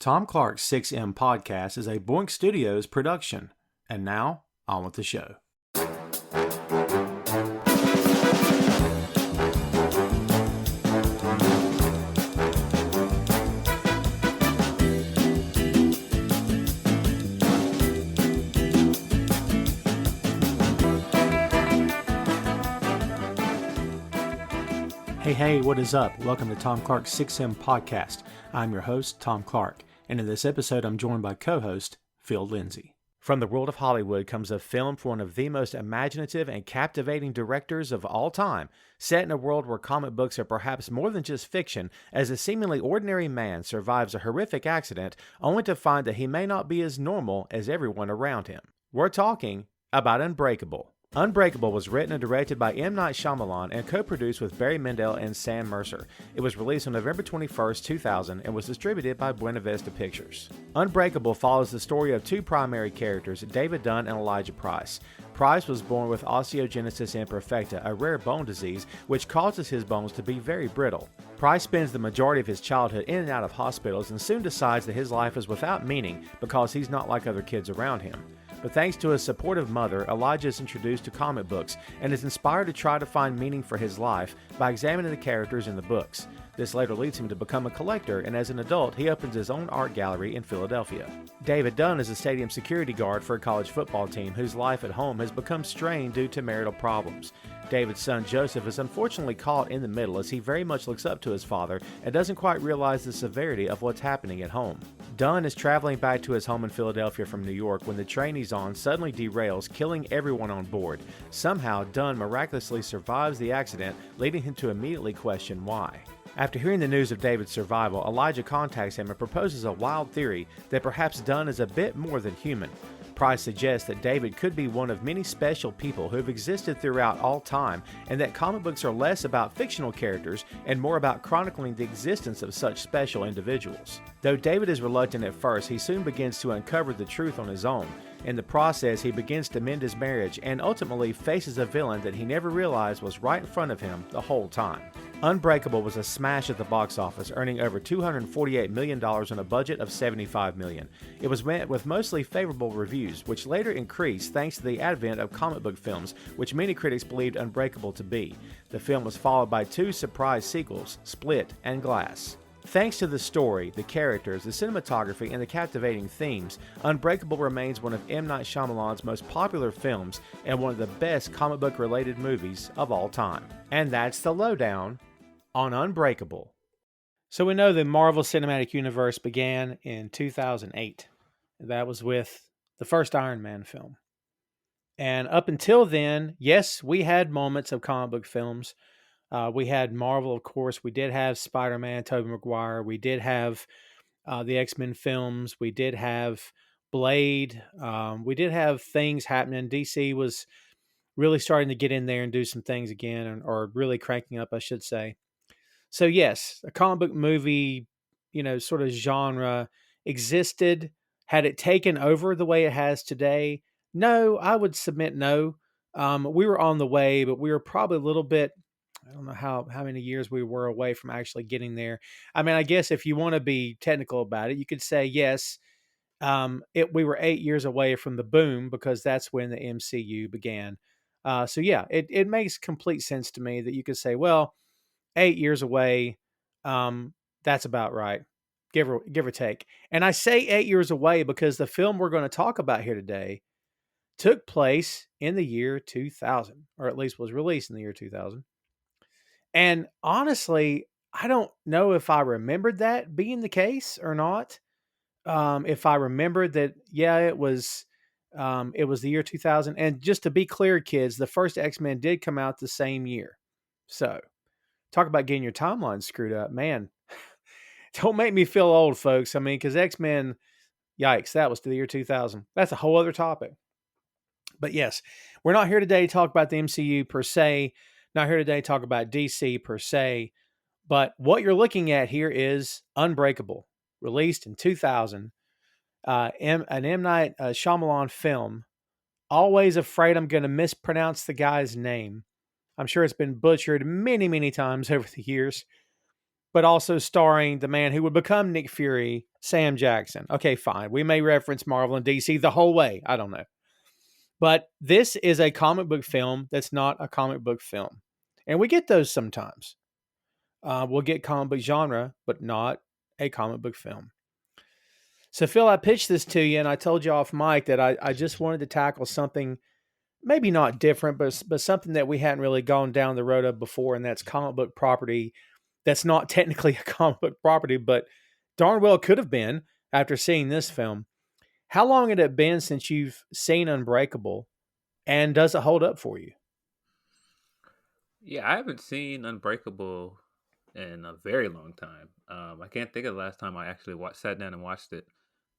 Tom Clark's 6M podcast is a Boink Studios production. And now, on with the show. Hey, what is up? Welcome to Tom Clark's 6M podcast. I'm your host, Tom Clark, and in this episode I'm joined by co-host Phil Lindsey. From the world of Hollywood comes a film for one of the most imaginative and captivating directors of all time, set in a world where comic books are perhaps more than just fiction, as a seemingly ordinary man survives a horrific accident only to find that he may not be as normal as everyone around him. We're talking about Unbreakable. Unbreakable was written and directed by M. Night Shyamalan and co-produced with Barry Mendel and Sam Mercer. It was released on November 21, 2000 and was distributed by Buena Vista Pictures. Unbreakable follows the story of two primary characters, David Dunn and Elijah Price. Price was born with osteogenesis imperfecta, a rare bone disease which causes his bones to be very brittle. Price spends the majority of his childhood in and out of hospitals and soon decides that his life is without meaning because he's not like other kids around him. But thanks to his supportive mother, Elijah is introduced to comic books and is inspired to try to find meaning for his life by examining the characters in the books. This later leads him to become a collector, and as an adult, he opens his own art gallery in Philadelphia. David Dunn is a stadium security guard for a college football team whose life at home has become strained due to marital problems. David's son Joseph is unfortunately caught in the middle as he very much looks up to his father and doesn't quite realize the severity of what's happening at home. Dunn is traveling back to his home in Philadelphia from New York when the train he's on suddenly derails, killing everyone on board. Somehow, Dunn miraculously survives the accident, leading him to immediately question why. After hearing the news of David's survival, Elijah contacts him and proposes a wild theory that perhaps Dunn is a bit more than human. Price suggests that David could be one of many special people who have existed throughout all time, and that comic books are less about fictional characters and more about chronicling the existence of such special individuals. Though David is reluctant at first, he soon begins to uncover the truth on his own. In the process, he begins to mend his marriage and ultimately faces a villain that he never realized was right in front of him the whole time. Unbreakable was a smash at the box office, earning over $248 million on a budget of $75 million. It was met with mostly favorable reviews, which later increased thanks to the advent of comic book films, which many critics believed Unbreakable to be. The film was followed by two surprise sequels, Split and Glass. Thanks to the story, the characters, the cinematography, and the captivating themes, Unbreakable remains one of M. Night Shyamalan's most popular films and one of the best comic book-related movies of all time. And that's the lowdown on Unbreakable. So we know the Marvel Cinematic Universe began in 2008. That was with the first Iron Man film. And up until then, yes, we had moments of comic book films. We had Marvel, of course. We did have Spider-Man, Tobey Maguire. We did have the X-Men films. We did have Blade. We did have things happening. DC was really starting to get in there and do some things again, or really cranking up, I should say. So yes, a comic book movie, sort of genre existed. Had it taken over the way it has today? No, I would submit no. We were on the way, but we were probably a little bit, I don't know how many years we were away from actually getting there. I mean, I guess if you want to be technical about it, you could say, yes, we were 8 years away from the boom because that's when the MCU began. So yeah, it makes complete sense to me that you could say, well, 8 years away, that's about right, give or take. And I say 8 years away because the film we're going to talk about here today took place in the year 2000, or at least was released in the year 2000. And honestly, I don't know if I remembered that being the case or not. If I remembered that, yeah, it was the year 2000. And just to be clear, kids, the first X-Men did come out the same year. So talk about getting your timeline screwed up, man. Don't make me feel old, folks. I mean, because X-Men, yikes, that was the year 2000. That's a whole other topic. But yes, we're not here today to talk about the MCU per se. Not here today to talk about DC per se. But what you're looking at here is Unbreakable, released in 2000. An M. Night Shyamalan film. Always afraid I'm going to mispronounce the guy's name. I'm sure it's been butchered many, many times over the years. but also starring the man who would become Nick Fury, Sam Jackson. Okay, fine. We may reference Marvel and DC the whole way. I don't know. But this is a comic book film that's not a comic book film. And we get those sometimes. We'll get comic book genre, but not a comic book film. So, Phil, I pitched this to you and I told you off mic that I just wanted to tackle something maybe not different, but something that we hadn't really gone down the road of before, and that's comic book property that's not technically a comic book property, but darn well could have been after seeing this film. How long had it been since you've seen Unbreakable, and does it hold up for you? Yeah, I haven't seen Unbreakable in a very long time. I can't think of the last time I actually sat down and watched it.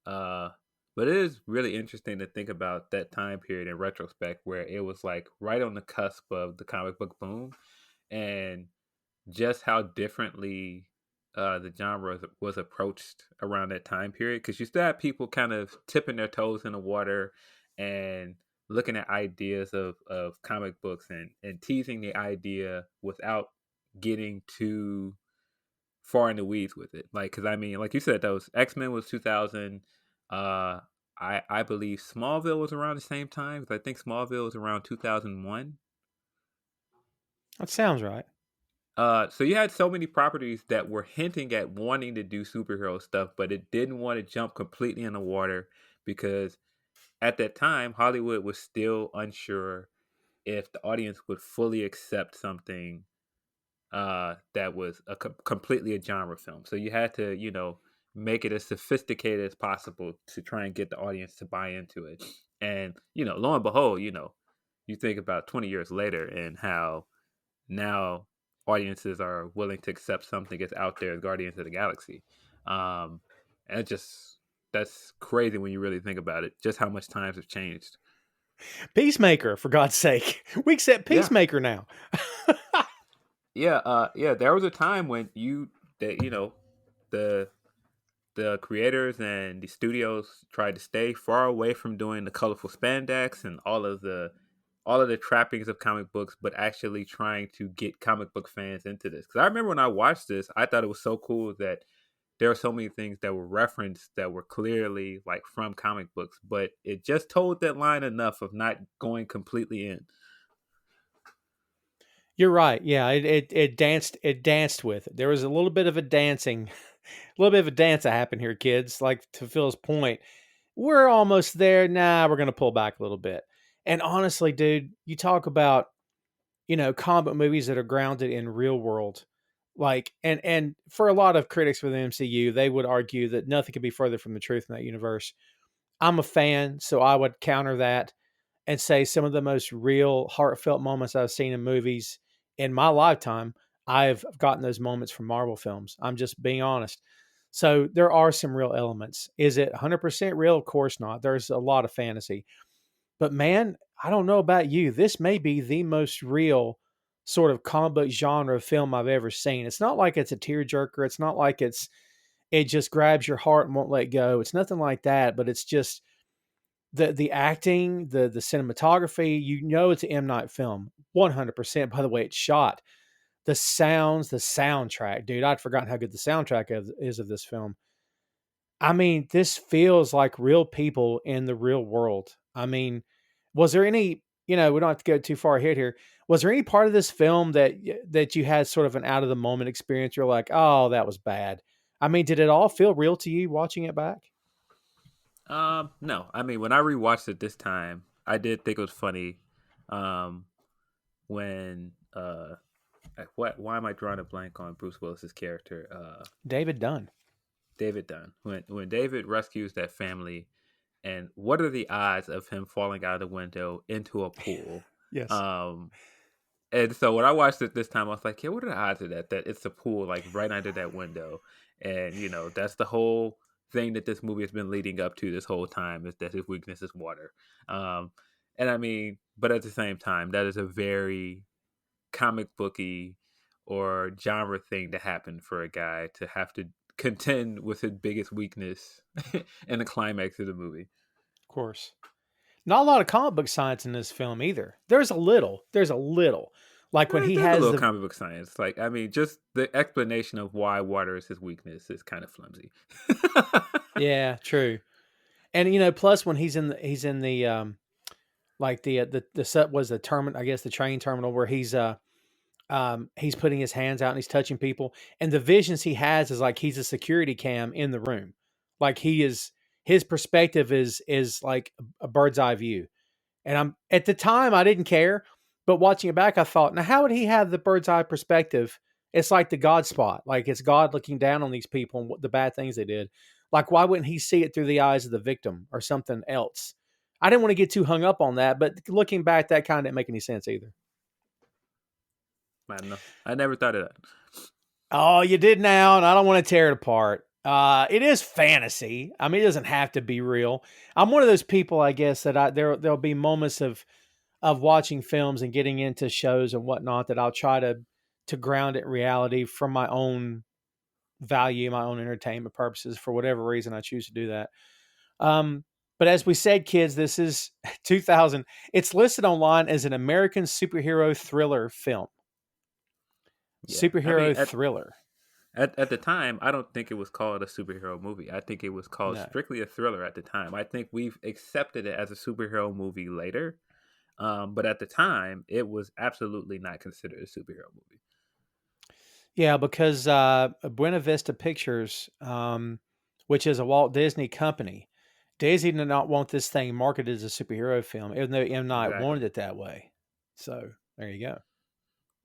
Uh, but it is really interesting to think about that time period in retrospect, where it was like right on the cusp of the comic book boom, and just how differently the genre was approached around that time period. Because you still had people kind of tipping their toes in the water and looking at ideas of comic books and teasing the idea without getting too far in the weeds with it. Like, because I mean, like you said, those X-Men was 2000. Uh, I believe Smallville was around the same time. 'Cause I think Smallville was around 2001. That sounds right. So you had so many properties that were hinting at wanting to do superhero stuff, but it didn't want to jump completely in the water because at that time Hollywood was still unsure if the audience would fully accept something that was completely a genre film. So you had to, make it as sophisticated as possible to try and get the audience to buy into it. And lo and behold, you think about 20 years later and how now audiences are willing to accept something as out there as Guardians of the Galaxy. Um, and that's crazy when you really think about it, just how much times have changed. Peacemaker, for God's sake. We accept Yeah. Peacemaker now. Yeah, there was a time when the the creators and the studios tried to stay far away from doing the colorful spandex and all of the trappings of comic books, but actually trying to get comic book fans into this. Because I remember when I watched this, I thought it was so cool that there are so many things that were referenced that were clearly like from comic books, but it just told that line enough of not going completely in. You're right. Yeah, it danced with it. There was a little bit of a dancing, a little bit of a dance that happened here, kids. Like to Phil's point, we're almost there. Nah, we're gonna pull back a little bit. And honestly, dude, you talk about comic movies that are grounded in real world, like and for a lot of critics with the MCU, they would argue that nothing could be further from the truth in that universe. I'm a fan, so I would counter that and say some of the most real, heartfelt moments I've seen in movies in my lifetime, I've gotten those moments from Marvel films. I'm just being honest. So there are some real elements. Is it 100% real? Of course not. There's a lot of fantasy. But man, I don't know about you. This may be the most real sort of comic book genre film I've ever seen. It's not like it's a tearjerker. It's not like it just grabs your heart and won't let go. It's nothing like that, but it's just the acting, the cinematography, it's an M Night film, 100%. By the way it's shot, the sounds, the soundtrack, dude, I'd forgotten how good the soundtrack is of this film. I mean, this feels like real people in the real world. I mean, was there any, we don't have to go too far ahead here. Was there any part of this film that you had sort of an out of the moment experience? You're like, oh, that was bad. I mean, did it all feel real to you watching it back? No, I mean when I rewatched it this time, I did think it was funny. Um, when why am I drawing a blank on Bruce Willis's character? David Dunn. David Dunn. When David rescues that family, and what are the odds of him falling out of the window into a pool? Yes. Um, and so when I watched it this time, I was like, yeah, what are the odds of that? That it's a pool like right under that window, and that's the whole thing that this movie has been leading up to this whole time is that his weakness is water. Um, and I mean, but at the same time, that is a very comic booky or genre thing to happen for a guy to have to contend with his biggest weakness in the climax of the movie. Of course. Not a lot of comic book science in this film either. There's a little. There's a little. Like when he There's a has little the comic book science. Like, I mean, just the explanation of why water is his weakness is kind of flimsy. yeah, true. And plus when he's in the like the set was the terminal, I guess the train terminal where he's putting his hands out and he's touching people, and the visions he has is like he's a security cam in the room, like his perspective is like a bird's eye view. And I'm at the time I didn't care, but watching it back, I thought, now how would he have the bird's eye perspective? It's like the God spot, like it's God looking down on these people and what the bad things they did. Like why wouldn't he see it through the eyes of the victim or something else? I didn't want to get too hung up on that, but looking back, that kind of didn't make any sense either. I don't know. I never thought of that. Oh, you did now, and I don't want to tear it apart. It is fantasy. I mean, it doesn't have to be real. I'm one of those people, I guess, that there'll be moments of watching films and getting into shows and whatnot that I'll try to ground it in reality from my own value, my own entertainment purposes. For whatever reason, I choose to do that. But as we said, kids, this is 2000. It's listed online as an American superhero thriller film. Yeah, I mean, Superhero thriller. at the time, I don't think it was called a superhero movie. I think it was called No. strictly a thriller at the time. I think we've accepted it as a superhero movie later, but at the time, it was absolutely not considered a superhero movie. Yeah, because Buena Vista Pictures, which is a Walt Disney company, Disney did not want this thing marketed as a superhero film, even though M. Night Exactly. wanted it that way. So there you go.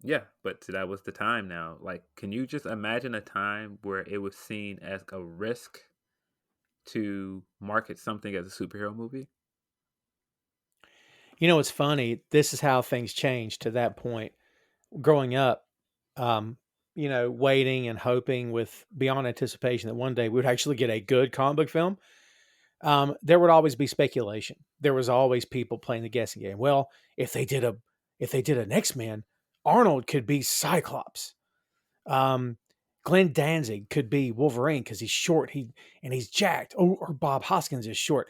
Yeah, but that was the time now. Like, can you just imagine a time where it was seen as a risk to market something as a superhero movie? It's funny. This is how things changed to that point. Growing up, um, waiting and hoping with beyond anticipation that one day we would actually get a good comic book film. There would always be speculation. There was always people playing the guessing game. Well, if they did an X-Men, Arnold could be Cyclops. Um, Glenn Danzig could be Wolverine because he's short. He's jacked. Oh, or Bob Hoskins is short.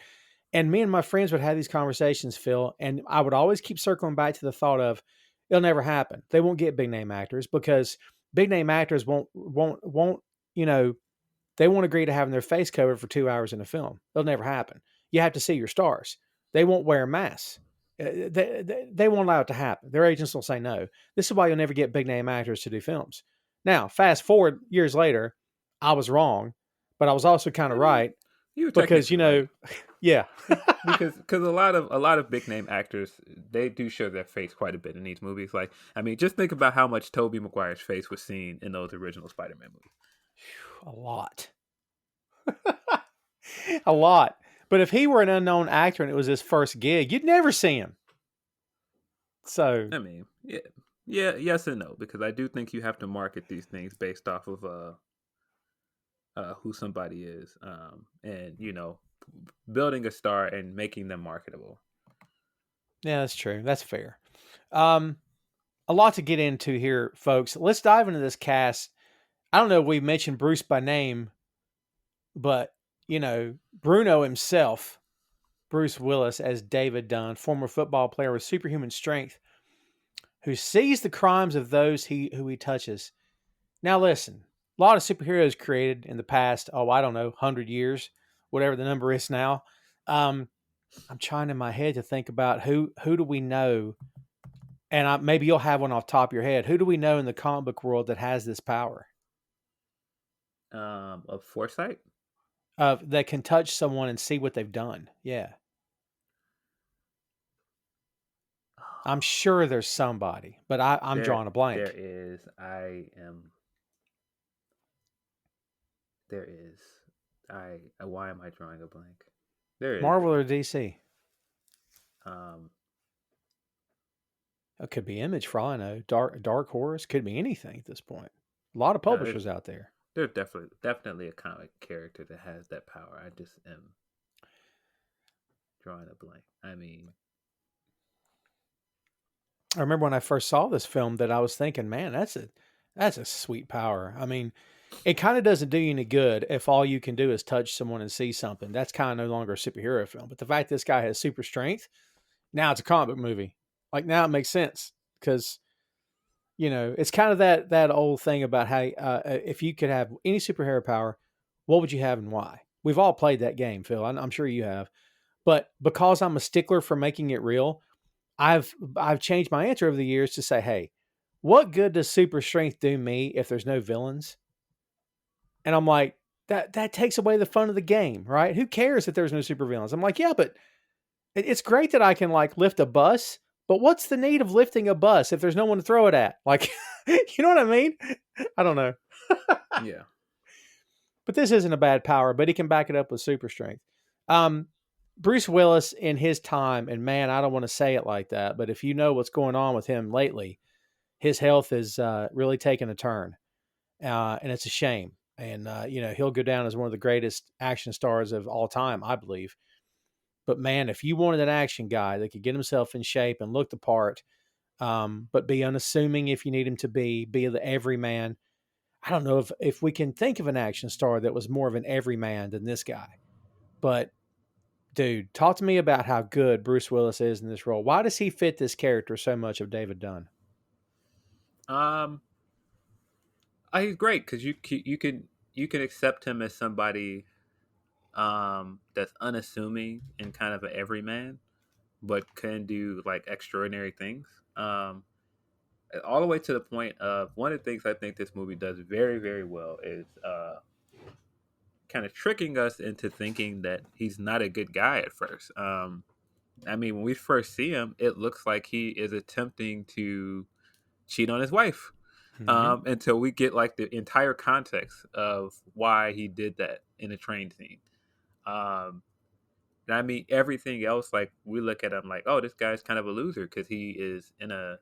And me and my friends would have these conversations, Phil, and I would always keep circling back to the thought of it'll never happen. They won't get big name actors because big name actors won't you know they won't agree to having their face covered for 2 hours in a film. It'll never happen. You have to see your stars. They won't wear masks. They won't allow it to happen. Their agents will say no. This is why you'll never get big name actors to do films. Now, fast forward years later, I was wrong, but I was also kind of I mean, right you were because, technically right. yeah. Because a lot of big name actors, they do show their face quite a bit in these movies. Like, I mean, just think about how much Tobey Maguire's face was seen in those original Spider-Man movies. A lot. A lot. But if he were an unknown actor and it was his first gig, you'd never see him. So, I mean, yeah, yes and no, because I do think you have to market these things based off of who somebody is, and building a star and making them marketable. yeah, that's true. That's fair. Um, a lot to get into here, folks. Let's dive into this cast. I don't know if we mentioned Bruce by name, but Bruno himself, Bruce Willis as David Dunn, former football player with superhuman strength, who sees the crimes of those who he touches. Now, listen, a lot of superheroes created in the past. Oh, I don't know, 100 years, whatever the number is now. I'm trying in my head to think about who do we know, and maybe you'll have one off the top of your head. Who do we know in the comic book world that has this power? Of foresight. That can touch someone and see what they've done. Yeah. I'm sure there's somebody, but I'm There, drawing a there blank. is. I am. There is. Why am I drawing a blank? There is. Marvel or DC? Um. It could be Image for all I know. Dark Horse could be anything at this point. A lot of No, there's publishers out there. there's definitely a comic character that has that power. I just am drawing a blank. I mean, I remember when I first saw this film that I was thinking, man, that's a sweet power. I mean, it kind of doesn't do you any good if all you can do is touch someone and see something. That's kind of no longer a superhero film. But the fact this guy has super strength, now it's a comic book movie. Like now it makes sense because It's kind of that old thing about how if you could have any superhero power, what would you have and why? We've all played that game, Phil. I'm sure you have. But because I'm a stickler for making it real, I've changed my answer over the years to say, hey, what good does super strength do me if there's no villains? And I'm like, that takes away the fun of the game, right? Who cares if there's no super villains? I'm like, yeah, but it's great that I can like lift a bus, but what's the need of lifting a bus if there's no one to throw it at? Like, you know what I mean? I don't know. Yeah. But this isn't a bad power, but he can back it up with super strength. Um, Bruce Willis in his time, and man, I don't want to say it like that, but if you know what's going on with him lately, his health is really taking a turn, and it's a shame. And he'll go down as one of the greatest action stars of all time, I believe. But man, if you wanted an action guy that could get himself in shape and look the part, but be unassuming if you need him to be the everyman. I don't know if we can think of an action star that was more of an everyman than this guy. But dude, talk to me about how good Bruce Willis is in this role. Why does he fit this character so much of David Dunn? Um, he's great because you can accept him as somebody that's unassuming and kind of an everyman, but can do like extraordinary things. All the way to the point of one of the things I think this movie does very, very well is kind of tricking us into thinking that he's not a good guy at first. I mean, when we first see him, it looks like he is attempting to cheat on his wife Mm-hmm. until we get like the entire context of why he did that in a train scene. Um, and I mean, everything else, like we look at him like, oh, this guy's kind of a loser because he's in a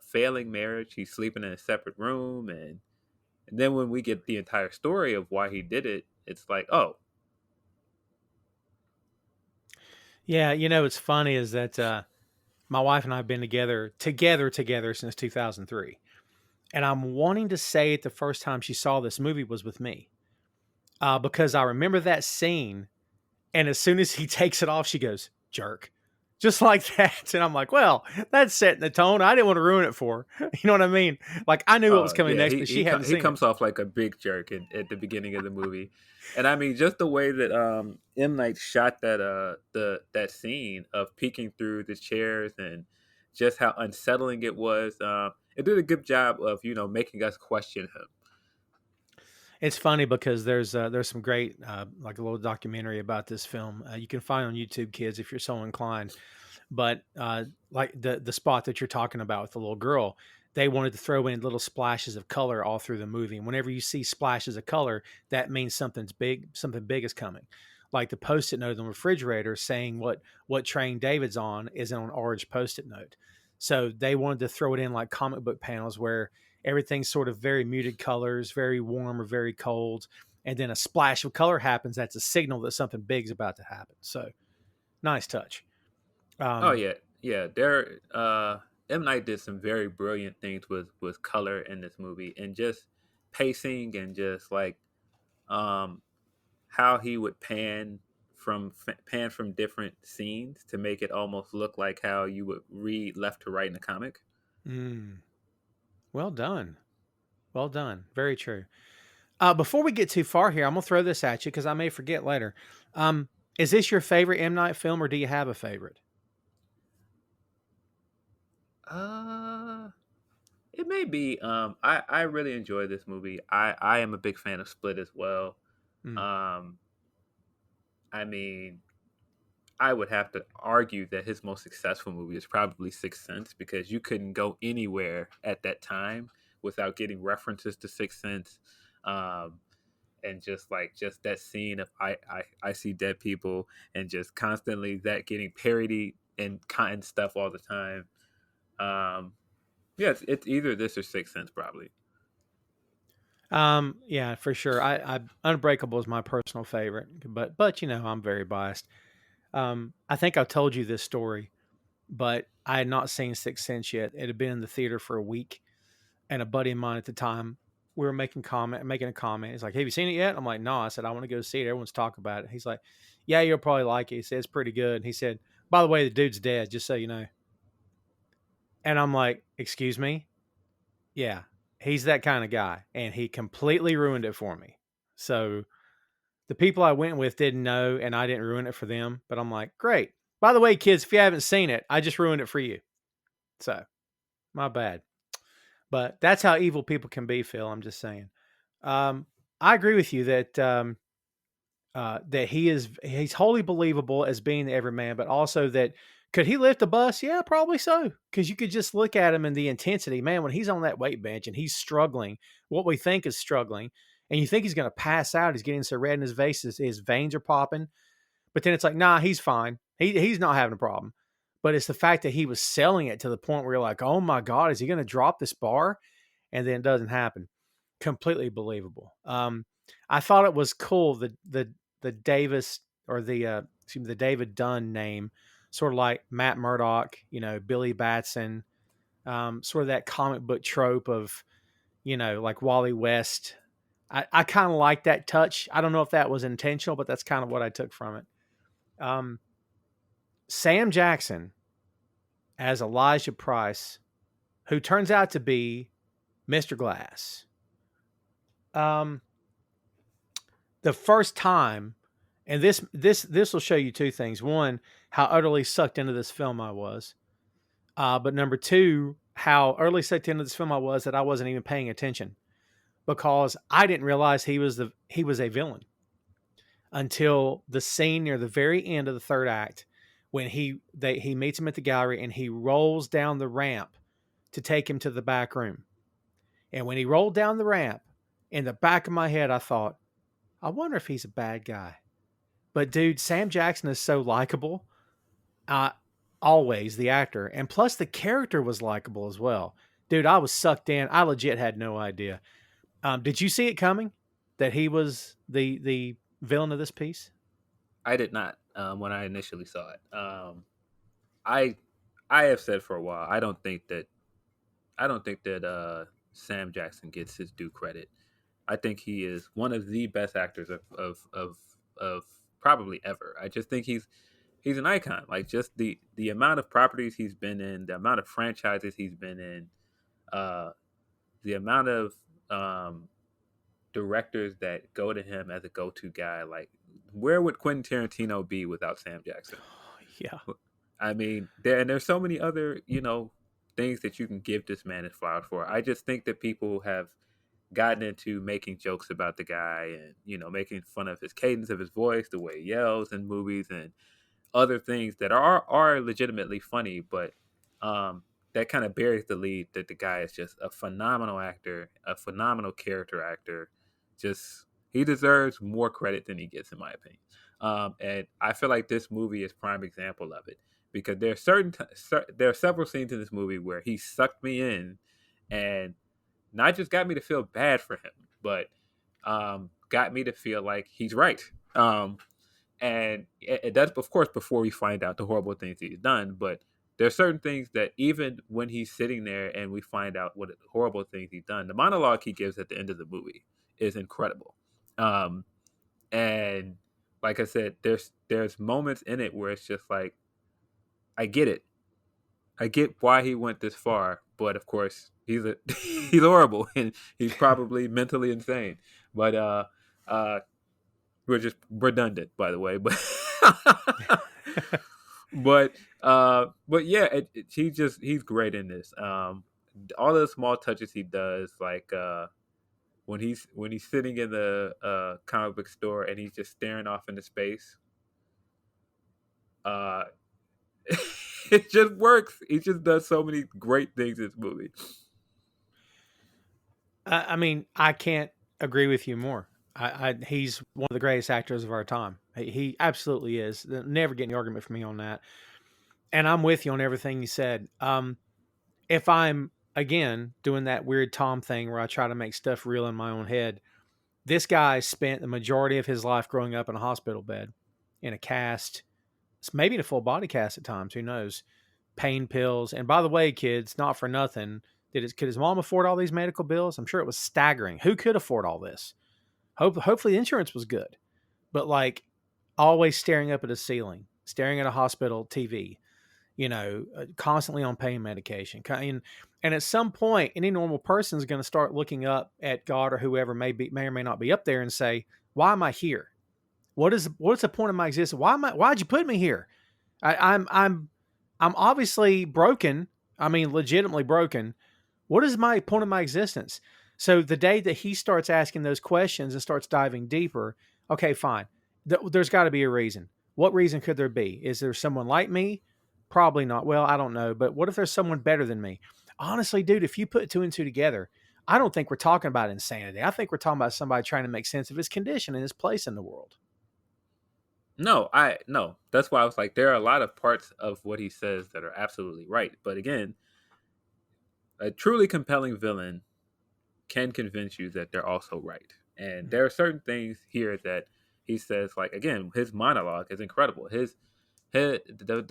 failing marriage. He's sleeping in a separate room, and then when we get the entire story of why he did it, it's like, oh, Yeah, what's funny is that my wife and I have been together since 2003. And I'm wanting to say it the first time she saw this movie was with me. Because I remember that scene. And as soon as he takes it off, she goes, jerk. Just like that. And I'm like, well, that's setting the tone. I didn't want to ruin it for her. You know what I mean? Like, I knew what was coming yeah, next, but she hadn't he seen it. comes off like a big jerk at the beginning of the movie, and I mean just the way that M Night shot that scene of peeking through the chairs and just how unsettling it was. It did a good job of making us question him. It's funny because there's some great like a little documentary about this film you can find on YouTube, kids, if you're so inclined. But like the spot that you're talking about with the little girl, they wanted to throw in little splashes of color all through the movie. And whenever you see splashes of color, that means something big is coming. Like the post-it note on the refrigerator saying what train David's on is on an orange post-it note. So they wanted to throw it in like comic book panels where everything's sort of very muted colors, very warm or very cold, and then a splash of color happens. That's a signal that something big is about to happen. So nice touch. Oh Um, yeah, yeah. There, M Night did some very brilliant things with color in this movie and just pacing and just like um how he would pan from different scenes to make it almost look like how you would read left to right in a comic. mm, well done. Well done. Very true. Before we get too far here, I'm gonna throw this at you because I may forget later. Um, is this your favorite M Night film, or do you have a favorite? Uh it may be. I really enjoy this movie. I am a big fan of Split as well. Mm. Um, I mean, I would have to argue that his most successful movie is probably Sixth Sense because you couldn't go anywhere at that time without getting references to Sixth Sense. Um, and just that scene of I see dead people and just constantly that getting parodied and stuff all the time. Um, yeah, it's either this or Sixth Sense probably. Yeah, for sure. I Unbreakable is my personal favorite, but I'm very biased. I think I told you this story, but I had not seen Sixth Sense yet. It had been in the theater for a week, and a buddy of mine at the time, we were making a comment. He's like, "Have you seen it yet?" I'm like, "No." I said, "I want to go see it. Everyone's talking about it." He's like, "Yeah, you'll probably like it." He said, "It's pretty good." And he said, "By the way, the dude's dead, just so you know." And I'm like, excuse me? Yeah, he's that kind of guy. And he completely ruined it for me. So the people I went with didn't know, and I didn't ruin it for them. But I'm like, great. By the way, kids, if you haven't seen it, I just ruined it for you. So my bad. But that's how evil people can be, Phil. I'm just saying. I agree with you that he's wholly believable as being the everyman, but also that could he lift a bus? Yeah, probably so. Because you could just look at him and the intensity, man. When he's on that weight bench and he's struggling, what we think is struggling, and you think he's going to pass out, he's getting so red in his face, his veins are popping. But then it's like, nah, he's fine. He's not having a problem. But it's the fact that he was selling it to the point where you're like, oh my God, is he going to drop this bar? And then it doesn't happen. Completely believable. I thought it was cool the Davis or the David Dunn name, sort of like Matt Murdock, Billy Batson, sort of that comic book trope of, like Wally West. I kind of like that touch. I don't know if that was intentional, but that's kind of what I took from it. Sam Jackson as Elijah Price, who turns out to be Mr. Glass. The first time, and this will show you two things. One, how utterly sucked into this film I was. But number two, how utterly sucked into this film I was that I wasn't even paying attention because I didn't realize he was a villain until the scene near the very end of the third act when he meets him at the gallery and he rolls down the ramp to take him to the back room. And when he rolled down the ramp, in the back of my head, I thought, I wonder if he's a bad guy. But dude, Sam Jackson is so likable. Always the actor. And plus the character was likable as well. Dude, I was sucked in. I legit had no idea. Did you see it coming that he was the villain of this piece? I did not when I initially saw it. I I have said for a while I don't think that Sam Jackson gets his due credit. I think he is one of the best actors of probably ever. I just think he's an icon. Like just the amount of properties he's been in, the amount of franchises he's been in, uh, the amount of directors that go to him as a go-to guy. Like, where would Quentin Tarantino be without Sam Jackson? Yeah. I mean, there's so many other things that you can give this man his flowers for. I just think that people have gotten into making jokes about the guy and making fun of his cadence of his voice, the way he yells in movies, and other things that are legitimately funny, but that kind of buries the lead that the guy is just a phenomenal actor, a phenomenal character actor. Just he deserves more credit than he gets, in my opinion. And I feel like this movie is prime example of it because there are there are several scenes in this movie where he sucked me in and not just got me to feel bad for him, but got me to feel like he's right. And it does, of course, before we find out the horrible things he's done. But there's certain things that even when he's sitting there and we find out what horrible things he's done, the monologue he gives at the end of the movie is incredible. Um, and like I said, there's moments in it where it's just like, I get it. I get why he went this far, but of course he's horrible and he's probably mentally insane. But we're just redundant, by the way. But but yeah, he's great in this. All the small touches he does, like when he's sitting in the comic book store and he's just staring off into space. Uh, it just works. He just does so many great things in this movie. I mean, I can't agree with you more. He's one of the greatest actors of our time. He absolutely is. Never get any argument from me on that. And I'm with you on everything you said. If I'm again doing that weird Tom thing where I try to make stuff real in my own head, this guy spent the majority of his life growing up in a hospital bed, in a cast, maybe in a full body cast at times. Who knows? Pain pills. And by the way, kids, not for nothing. Could his mom afford all these medical bills? I'm sure it was staggering. Who could afford all this? Hopefully the insurance was good. But like always staring up at a ceiling, staring at a hospital TV, constantly on pain medication. And at some point, any normal person is going to start looking up at God or whoever may or may not be up there and say, "Why am I here? What's the point of my existence? Why'd you put me here? I'm obviously broken. I mean, legitimately broken. What is my point of my existence?" So the day that he starts asking those questions and starts diving deeper, okay, fine. There's got to be a reason. What reason could there be? Is there someone like me? Probably not. Well, I don't know. But what if there's someone better than me? Honestly, dude, if you put two and two together, I don't think we're talking about insanity. I think we're talking about somebody trying to make sense of his condition and his place in the world. No. That's why I was like, there are a lot of parts of what he says that are absolutely right. But again, a truly compelling villain can convince you that they're also right. And there are certain things here that he says, like, again, his monologue is incredible. The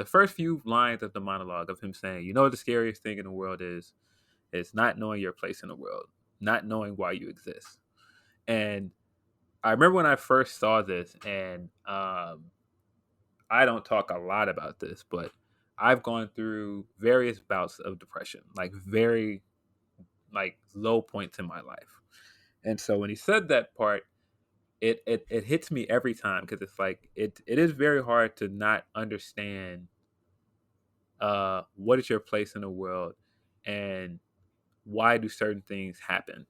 first few lines of the monologue of him saying, "You know, the scariest thing in the world is not knowing your place in the world, not knowing why you exist." And I remember when I first saw this, and I don't talk a lot about this, but I've gone through various bouts of depression, like very like low points in my life. And so when he said that part, it hits me every time, because it's like it is very hard to not understand what is your place in the world, and why do certain things happen.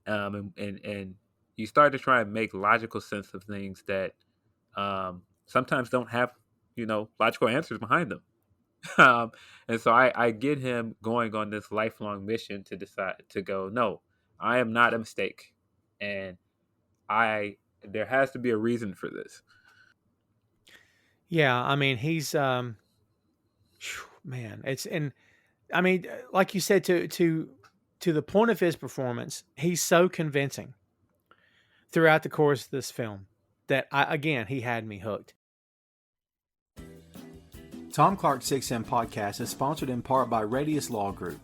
And you start to try and make logical sense of things that sometimes don't have logical answers behind them. um, and so I get him going on this lifelong mission to decide to go, no, I am not a mistake, and I there has to be a reason for this. Yeah, I mean, he's man, it's and I mean, like you said, to the point of his performance, he's so convincing throughout the course of this film that again, he had me hooked. Tom Clark 6M Podcast is sponsored in part by Radius Law Group.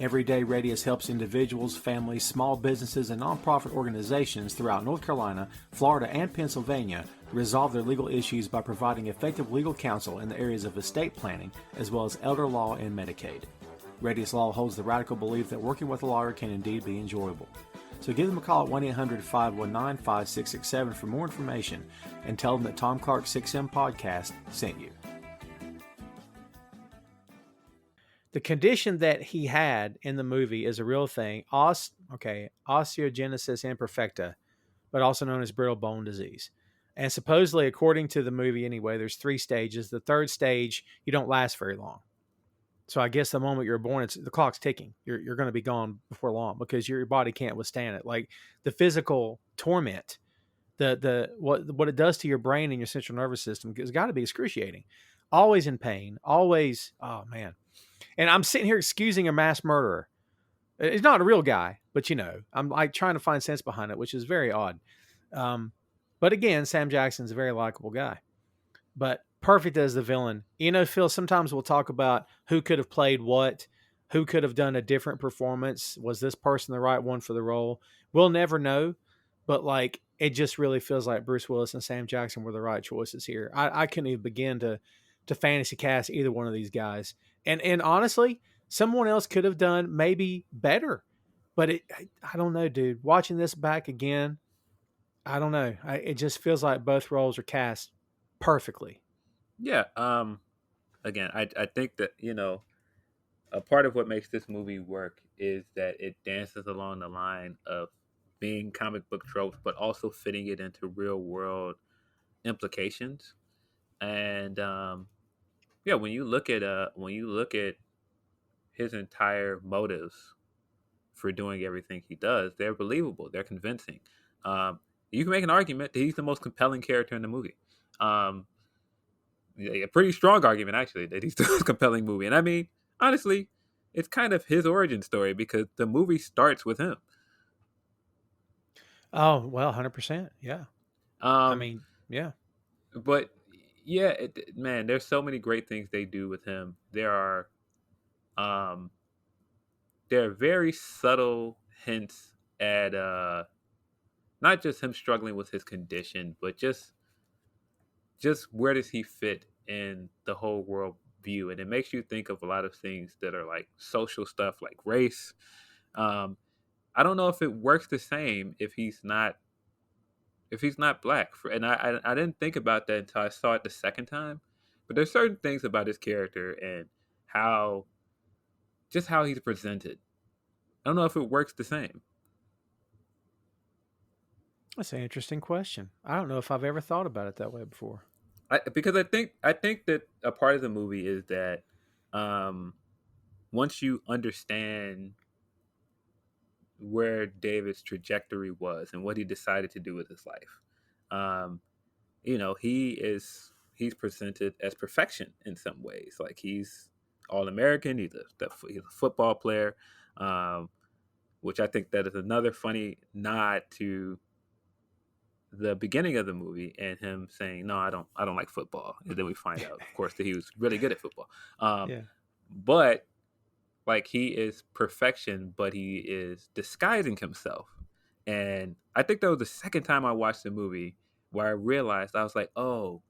Every day, Radius helps individuals, families, small businesses, and nonprofit organizations throughout North Carolina, Florida, and Pennsylvania resolve their legal issues by providing effective legal counsel in the areas of estate planning, as well as elder law and Medicaid. Radius Law holds the radical belief that working with a lawyer can indeed be enjoyable. So give them a call at 1-800-519-5667 for more information and tell them that Tom Clark 6M Podcast sent you. The condition that he had in the movie is a real thing. Osteogenesis imperfecta, but also known as brittle bone disease. And supposedly, according to the movie anyway, there's 3 stages. The third stage, you don't last very long. So I guess the moment you're born, the clock's ticking. You're going to be gone before long because your body can't withstand it. Like the physical torment, what it does to your brain and your central nervous system has got to be excruciating. Always in pain. Always, oh man. And I'm sitting here excusing a mass murderer. It's not a real guy, but I'm like trying to find sense behind it, which is very odd. But again, Sam Jackson's a very likable guy, but perfect as the villain. Phil, sometimes we'll talk about who could have played what, who could have done a different performance. Was this person the right one for the role? We'll never know, but like, it just really feels like Bruce Willis and Sam Jackson were the right choices here. I couldn't even begin to fantasy cast either one of these guys. And honestly, someone else could have done maybe better, but I don't know, dude. Watching this back again, I don't know. It just feels like both roles are cast perfectly. Yeah. Again, I think that a part of what makes this movie work is that it dances along the line of being comic book tropes, but also fitting it into real world implications. And yeah, when you look at his entire motives for doing everything he does, they're believable. They're convincing. Um, you can make an argument that he's the most compelling character in the movie. Um, a pretty strong argument, actually, that he's the most compelling movie. And I mean, honestly, it's kind of his origin story, because the movie starts with him. Oh, well, 100%. Yeah. I Um, mean, yeah. but yeah, man, there's so many great things they do with him. Um, there are very subtle hints at not just him struggling with his condition, but just where does he fit in the whole world view, and it makes you think of a lot of things that are like social stuff, like race. Um, I don't know if it works the same if he's not black. And I didn't think about that until I saw it the second time. But there's certain things about his character and how how he's presented. I don't know if it works the same. That's an interesting question. I don't know if I've ever thought about it that way before. Because I think that a part of the movie is that um, once you understand where David's trajectory was and what he decided to do with his life, um, he's presented as perfection in some ways. Like he's all American. He's a football player, um, which I think that is another funny nod to the beginning of the movie and him saying, "No, I don't like football." And then we find out, of course, that he was really good at football. Yeah. But like he is perfection, but he is disguising himself. And I think that was the second time I watched the movie where I realized I was like, oh,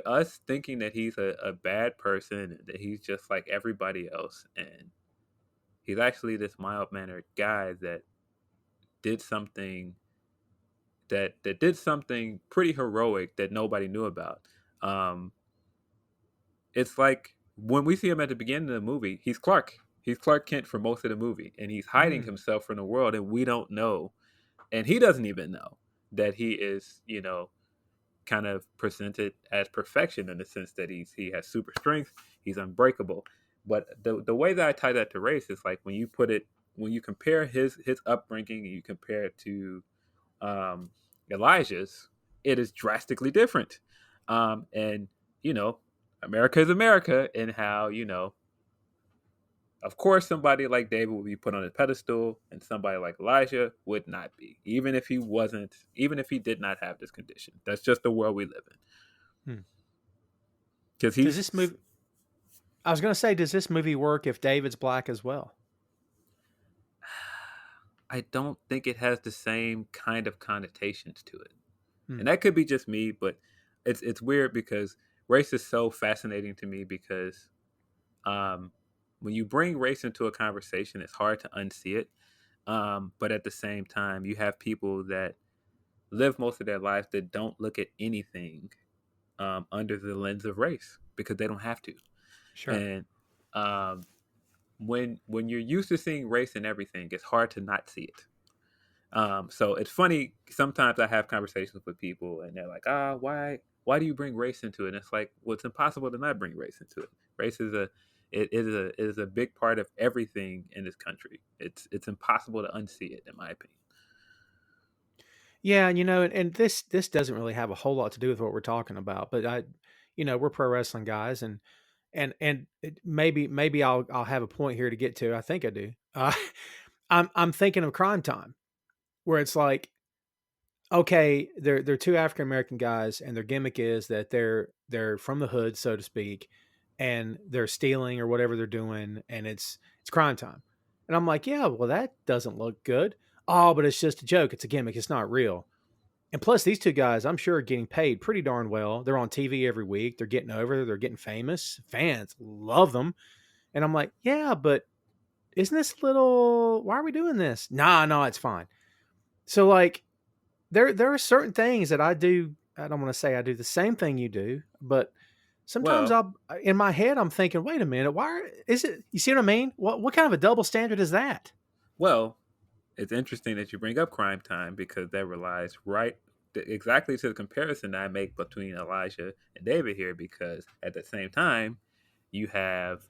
us thinking that he's a bad person, that he's just like everybody else, and he's actually this mild mannered guy that did something that did something pretty heroic that nobody knew about. Um, it's like when we see him at the beginning of the movie, he's Clark. He's Clark Kent for most of the movie, and he's hiding himself from the world, and we don't know, and he doesn't even know that he is, kind of presented as perfection in the sense that he has super strength, he's unbreakable. But the way that I tie that to race is like when you compare his upbringing and you compare it to Elijah's, it is drastically different. And America is America, and how of course somebody like David would be put on a pedestal, and somebody like Elijah would not be, even if he did not have this condition. That's just the world we live in. Because Does this movie? I was going to say, does this movie work if David's black as well? I don't think it has the same kind of connotations to it. And that could be just me, but it's weird because race is so fascinating to me because when you bring race into a conversation, it's hard to unsee it. But at the same time, you have people that live most of their lives that don't look at anything under the lens of race because they don't have to. Sure. And when you're used to seeing race in everything, it's hard to not see it. So it's funny. Sometimes I have conversations with people, and they're like, why do you bring race into it? And it's like, well, it's impossible to not bring race into it. Race is a big part of everything in this country. It's impossible to unsee it, in my opinion. Yeah, and this doesn't really have a whole lot to do with what we're talking about, but we're pro wrestling guys, and maybe I'll have a point here to get to. I think I do. I'm thinking of Crime Time, where it's like, okay, they're two African American guys, and their gimmick is that they're from the hood, so to speak, and they're stealing or whatever they're doing, and it's crime time. And I'm like, yeah, well, that doesn't look good. Oh, but it's just a joke. It's a gimmick. It's not real. And plus, these two guys, I'm sure, are getting paid pretty darn well. They're on TV every week. They're getting over. They're getting famous. Fans love them. And I'm like, yeah, but isn't this a little? Why are we doing this? Nah, no, it's fine. So like, there are certain things that I do. I don't want to say I do the same thing you do, but sometimes in my head, I'm thinking, wait a minute, is it? You see what I mean? What kind of a double standard is that? Well, it's interesting that you bring up Crime Time because that relies exactly to the comparison that I make between Elijah and David here. Because at the same time, you have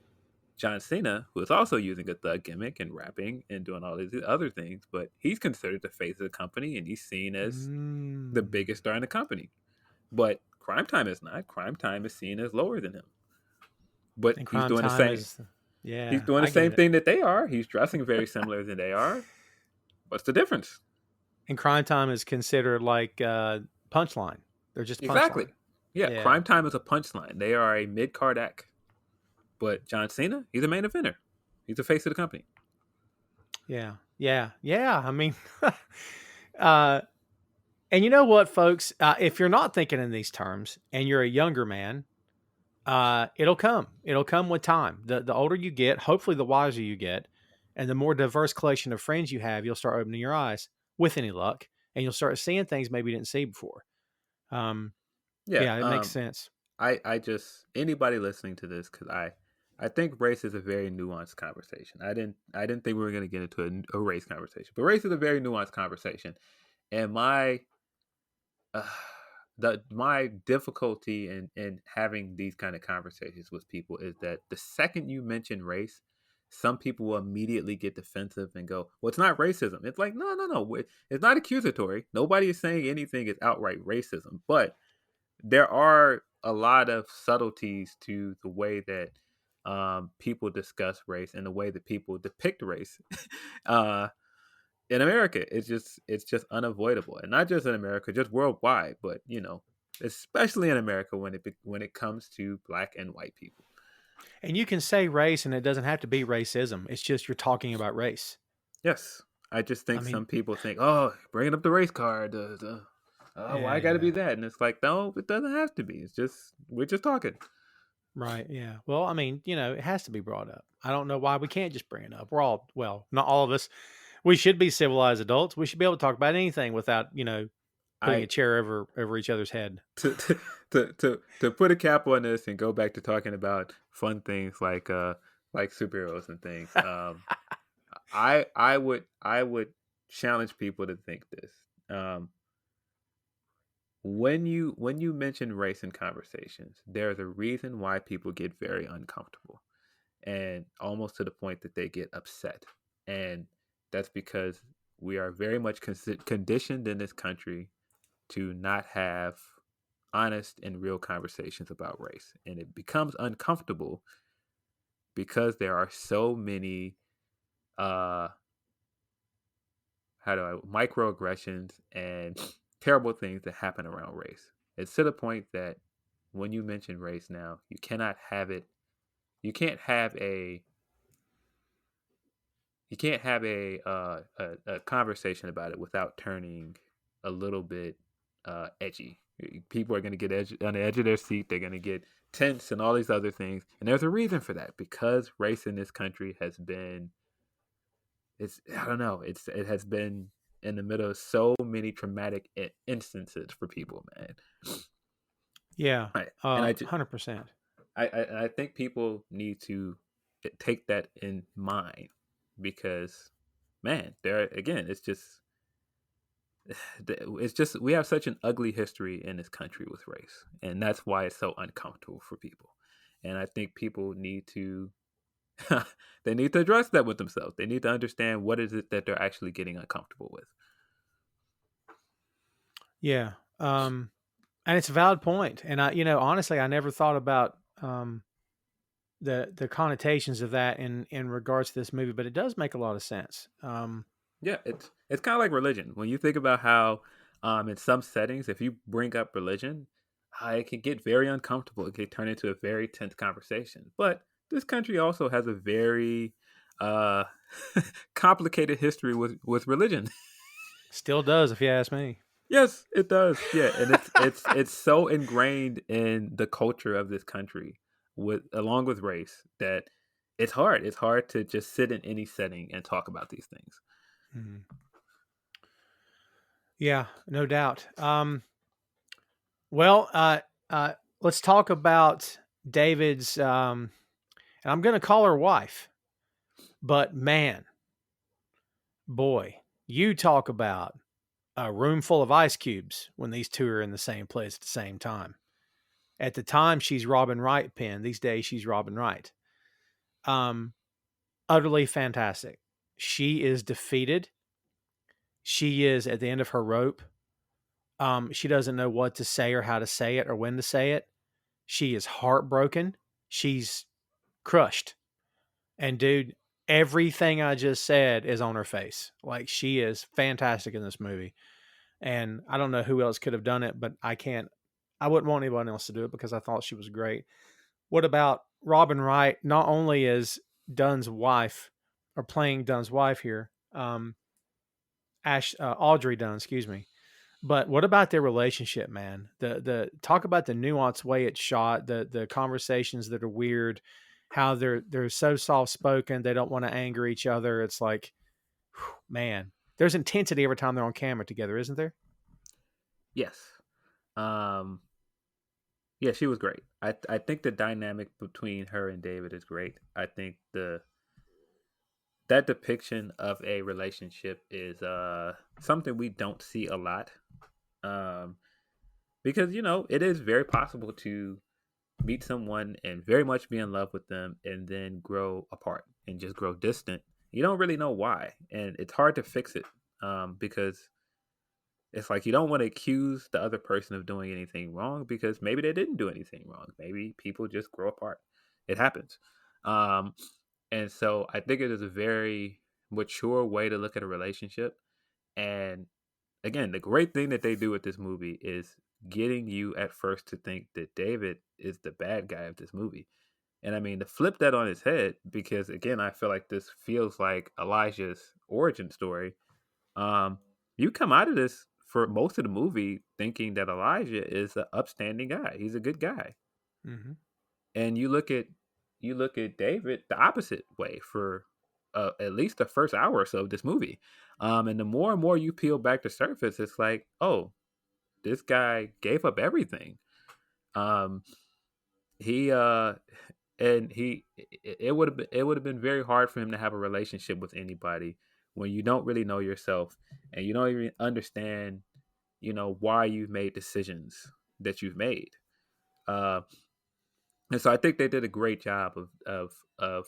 John Cena, who is also using a thug gimmick and rapping and doing all these other things, but he's considered the face of the company and he's seen as the biggest star in the company. But Crime Time is not. Crime Time is seen as lower than him. But he's doing the same. He's doing the same thing that they are. He's dressing very similar than they are. What's the difference? And Crime Time is considered like punchline. They're just exactly. Yeah, Crime Time is a punchline. They are a mid-card act. But John Cena, he's a main eventer. He's the face of the company. Yeah. I mean, and you know what, folks? If you're not thinking in these terms and you're a younger man, It'll come. It'll come with time. The older you get, hopefully the wiser you get, and the more diverse collection of friends you have, you'll start opening your eyes with any luck, and you'll start seeing things maybe you didn't see before. Yeah. Yeah, it makes sense. I just anybody listening to this, because I think race is a very nuanced conversation. I didn't think we were going to get into a race conversation, but race is a very nuanced conversation, and uh, my difficulty in having these kind of conversations with people is that the second you mention race, some people will immediately get defensive and go, "Well, it's not racism." It's like, no, no, no. It's not accusatory. Nobody is saying anything is outright racism, but there are a lot of subtleties to the way that people discuss race and the way that people depict race. uh, in America, it's just unavoidable, and not just in America, just worldwide. But especially in America when it comes to black and white people. And you can say race, and it doesn't have to be racism. It's just you're talking about race. Yes, I just I think mean, some people think, oh, bringing up the race card, why got to be yeah, that? And it's like, no, it doesn't have to be. It's just we're just talking. right, yeah. Well, I mean, it has to be brought up. I don't know why we can't just bring it up. We're all, well, not all of us. We should be civilized adults. We should be able to talk about anything without, putting I a chair over each other's head. to put a cap on this and go back to talking about fun things like superheroes and things. I would challenge people to think this. When you mention race in conversations, there's a reason why people get very uncomfortable and almost to the point that they get upset. And that's because we are very much conditioned in this country to not have honest and real conversations about race. And it becomes uncomfortable because there are so many uh microaggressions and terrible things that happen around race. It's to the point that when you mention race now, you cannot have it. You can't have a a conversation about it without turning a little bit edgy. People are going to get on the edge of their seat. They're going to get tense and all these other things. And there's a reason for that, because race in this country has been, I don't know, it has been in the middle of so many traumatic instances for people, man. Yeah, And 100%. I think people need to take that in mind, because, man, there again, it's just we have such an ugly history in this country with race, and that's why it's so uncomfortable for people. And I think people need to they need to address that with themselves. They need to understand what is it that they're actually getting uncomfortable with. Yeah. And it's a valid point. And honestly, I never thought about the connotations of that in regards to this movie, but it does make a lot of sense. Yeah, it's kind of like religion. When you think about how, in some settings, if you bring up religion, it can get very uncomfortable. It can turn into a very tense conversation. But this country also has a very uh, complicated history with religion. Still does, if you ask me. Yes, it does. Yeah, and it's so ingrained in the culture of this country, with along with race, that it's hard. It's hard to just sit in any setting and talk about these things. Mhm. Yeah, no doubt. Well, let's talk about David's, and I'm going to call her wife, but man, boy, you talk about a room full of ice cubes when these two are in the same place at the same time. At the time, she's Robin Wright Penn. These days, she's Robin Wright. Um, Utterly fantastic. She is defeated. She is at the end of her rope. She doesn't know what to say or how to say it or when to say it. She is heartbroken. She's crushed. And dude, everything I just said is on her face. Like, she is fantastic in this movie. And I don't know who else could have done it, but I wouldn't want anyone else to do it because I thought she was great. What about Robin Wright? Not only is Dunn's wife, or playing Dunn's wife here, Audrey Dunn, excuse me. But what about their relationship, man? The talk about the nuanced way it's shot, the conversations that are weird, how they're so soft spoken, they don't want to anger each other. It's like, whew, man, there's intensity every time they're on camera together, isn't there? Yes. Um, yeah, she was great. I think the dynamic between her and David is great. I think that depiction of a relationship is something we don't see a lot. Um, because it is very possible to meet someone and very much be in love with them and then grow apart and just grow distant. You don't really know why, and it's hard to fix it, because it's like you don't want to accuse the other person of doing anything wrong because maybe they didn't do anything wrong. Maybe people just grow apart. It happens. Um, and so I think it is a very mature way to look at a relationship. And again, the great thing that they do with this movie is getting you at first to think that David is the bad guy of this movie. And I mean, to flip that on his head, because again, I feel like this feels like Elijah's origin story. Um, you come out of this for most of the movie thinking that Elijah is an upstanding guy. He's a good guy. Mm-hmm. And you look at David the opposite way for at least the first hour or so of this movie. And the more and more you peel back the surface, it's like, oh, this guy gave up everything. Um, he and he it would have been very hard for him to have a relationship with anybody when you don't really know yourself and you don't even understand, why you've made decisions that you've made. Uh, and so I think they did a great job of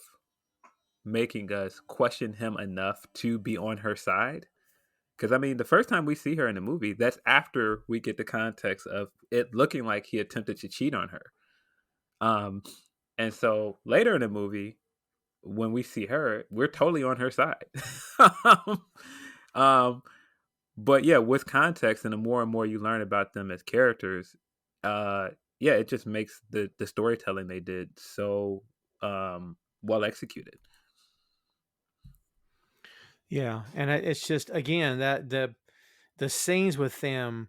making us question him enough to be on her side. Because I mean, the first time we see her in the movie, that's after we get the context of it looking like he attempted to cheat on her. Um, and so later in the movie, when we see her, we're totally on her side. um, but yeah, with context and the more and more you learn about them as characters, uh, yeah, it just makes the storytelling they did so well executed. Yeah, and it's just again that the scenes with them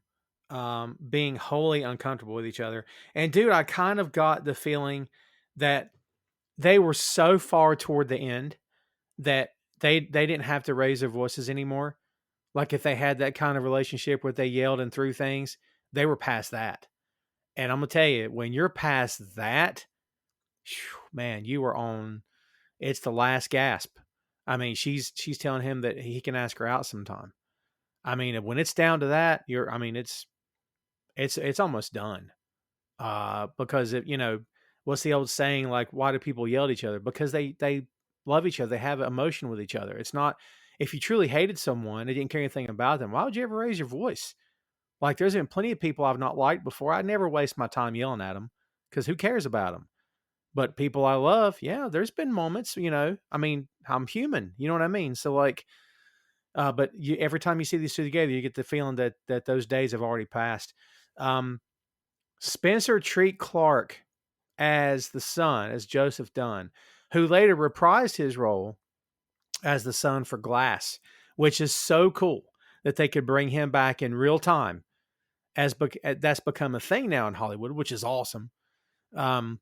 being wholly uncomfortable with each other. And dude, I kind of got the feeling that they were so far toward the end that they didn't have to raise their voices anymore. Like if they had that kind of relationship where they yelled and threw things, they were past that. And I'm gonna tell you, when you're past that, man, you are on. It's the last gasp. I mean, she's telling him that he can ask her out sometime. I mean, when it's down to that, you're. I mean, it's almost done. Because what's the old saying? Like, why do people yell at each other? Because they love each other. They have emotion with each other. It's not if you truly hated someone and didn't care anything about them. Why would you ever raise your voice? Like, there's been plenty of people I've not liked before. I never waste my time yelling at them because who cares about them? But people I love, yeah, there's been moments. I mean, I'm human. You know what I mean? So like, but every time you see these two together, you get the feeling that those days have already passed. Um, Spencer Treat Clark as the son, as Joseph Dunn, who later reprised his role as the son for Glass, which is so cool that they could bring him back in real time. That's become a thing now in Hollywood, which is awesome. Um,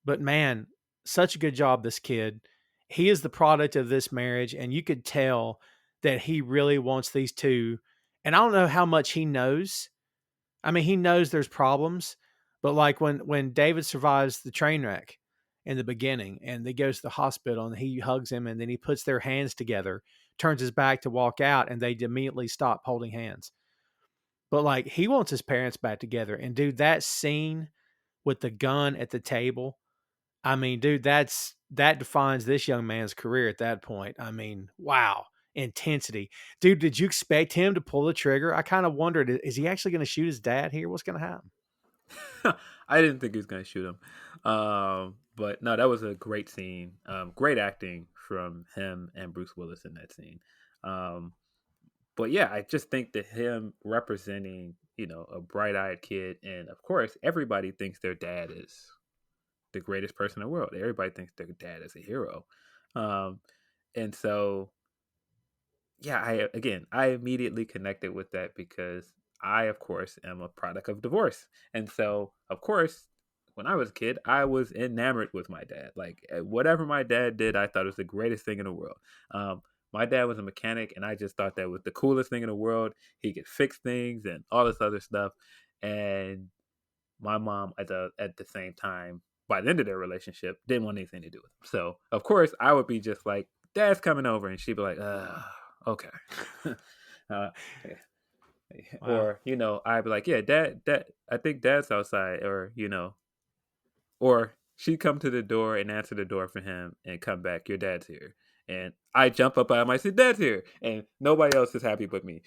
but man, such a good job, this kid. He is the product of this marriage, and you could tell that he really wants these two. And I don't know how much he knows. I mean, he knows there's problems, but like when David survives the train wreck in the beginning and he goes to the hospital and he hugs him and then he puts their hands together, turns his back to walk out, and they immediately stop holding hands. But like he wants his parents back together. And dude, that scene with the gun at the table, I mean, dude, that defines this young man's career at that point. I mean, wow, intensity. Dude, did you expect him to pull the trigger? I kind of wondered, is he actually going to shoot his dad here? What's going to happen? I didn't think he was going to shoot him. But no, that was a great scene. Great acting from him and Bruce Willis in that scene. Um, but yeah, I just think that him representing, a bright eyed kid, and of course, everybody thinks their dad is the greatest person in the world. Everybody thinks their dad is a hero. Um, and so, yeah, I immediately connected with that because I, of course, am a product of divorce. And so, of course, when I was a kid, I was enamored with my dad. Like whatever my dad did, I thought it was the greatest thing in the world. My dad was a mechanic, and I just thought that was the coolest thing in the world. He could fix things and all this other stuff. And my mom, at the same time, by the end of their relationship, didn't want anything to do with him. So, of course, I would be just like, Dad's coming over, and she'd be like, okay. uh, Wow. Or, I'd be like, yeah, dad, I think Dad's outside, or she'd come to the door and answer the door for him and come back, your dad's here. And I jump up, I might say, Dad's here. And nobody else is happy but me.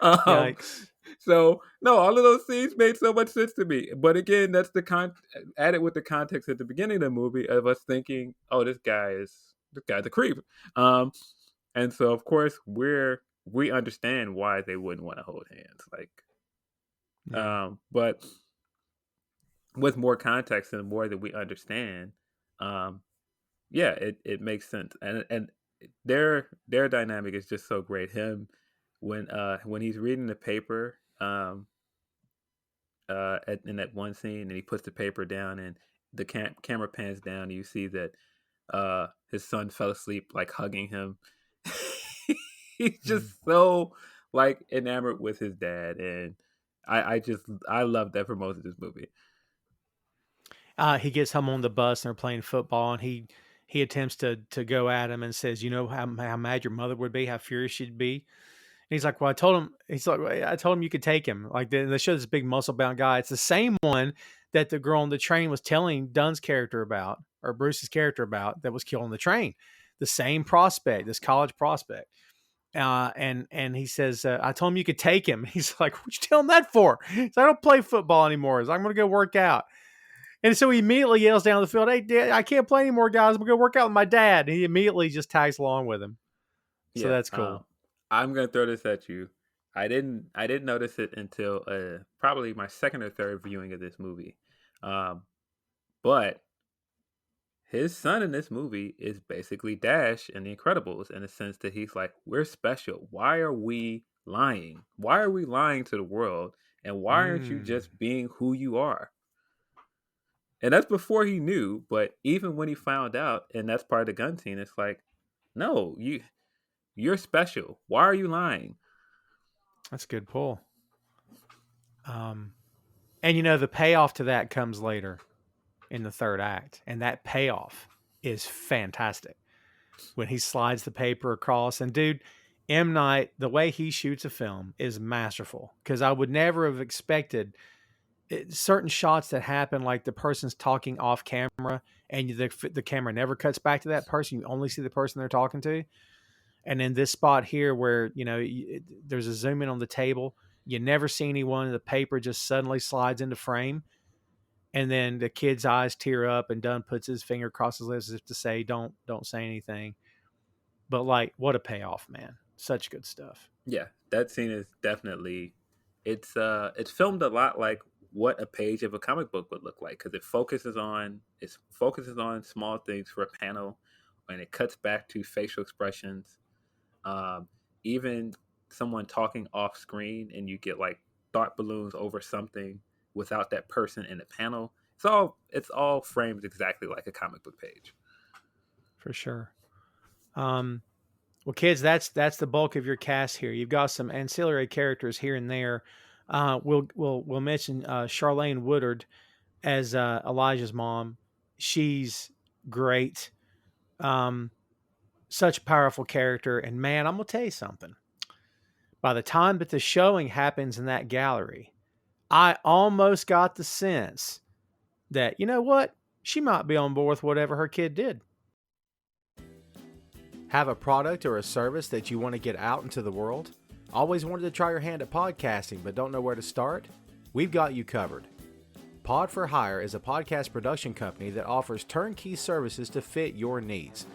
Yikes. So, no, all of those scenes made so much sense to me. But again, that's added with the context at the beginning of the movie of us thinking, oh, this guy's a creep. And so, of course, we understand why they wouldn't want to hold hands. Like, but with more context and more that we understand, it makes sense. And their dynamic is just so great. Him when he's reading the paper, in that one scene, and he puts the paper down, and the camera pans down, and you see that his son fell asleep, like hugging him. He's just so like enamored with his dad, and I love that for most of this movie. He gets home on the bus and they're playing football, and he attempts to go at him and says, you know how mad your mother would be, how furious she'd be. And he's like, well, I told him you could take him. Like they show this big muscle bound guy. It's the same one that the girl on the train was telling Dunn's character about, or Bruce's character about, that was killed on the train. The same prospect, this college prospect. And he says, I told him you could take him. He's like, what'd you tell him that for? He said, I don't play football anymore. He's like, I'm going to go work out. And so he immediately yells down the field, hey, Dad, I can't play anymore, guys. I'm going to go work out with my dad. And he immediately just tags along with him. So that's cool. I'm going to throw this at you. I didn't notice it until probably my second or third viewing of this movie. But his son in this movie is basically Dash in The Incredibles, in the sense that he's like, we're special. Why are we lying? Why are we lying to the world? And why aren't you just being who you are? And that's before he knew, but even when he found out, and that's part of the gun scene, it's like, no, you're special. Why are you lying? That's a good pull. And the payoff to that comes later in the third act, and that payoff is fantastic when he slides the paper across. And dude, M. Night, the way he shoots a film is masterful, because I would never have expected certain shots that happen, like the person's talking off camera and the camera never cuts back to that person. You only see the person they're talking to. And in this spot here where, there's a zoom in on the table, you never see anyone, and the paper just suddenly slides into frame. And then the kid's eyes tear up, and Dunn puts his finger across his lips as if to say, don't say anything. But like, what a payoff, man. Such good stuff. Yeah, that scene is definitely, it's filmed a lot like what a page of a comic book would look like, because it focuses on small things for a panel, and it cuts back to facial expressions. Even someone talking off screen, and you get like thought balloons over something without that person in the panel. It's all framed exactly like a comic book page. For sure. Well, kids, that's the bulk of your cast here. You've got some ancillary characters here and there. We'll mention Charlene Woodard as Elijah's mom. She's great. Such a powerful character. And man, I'm going to tell you something. By the time that the showing happens in that gallery, I almost got the sense that, you know what? She might be on board with whatever her kid did. Have a product or a service that you want to get out into the world? Always wanted to try your hand at podcasting but don't know where to start? We've got you covered. Pod for Hire is a podcast production company that offers turnkey services to fit your needs.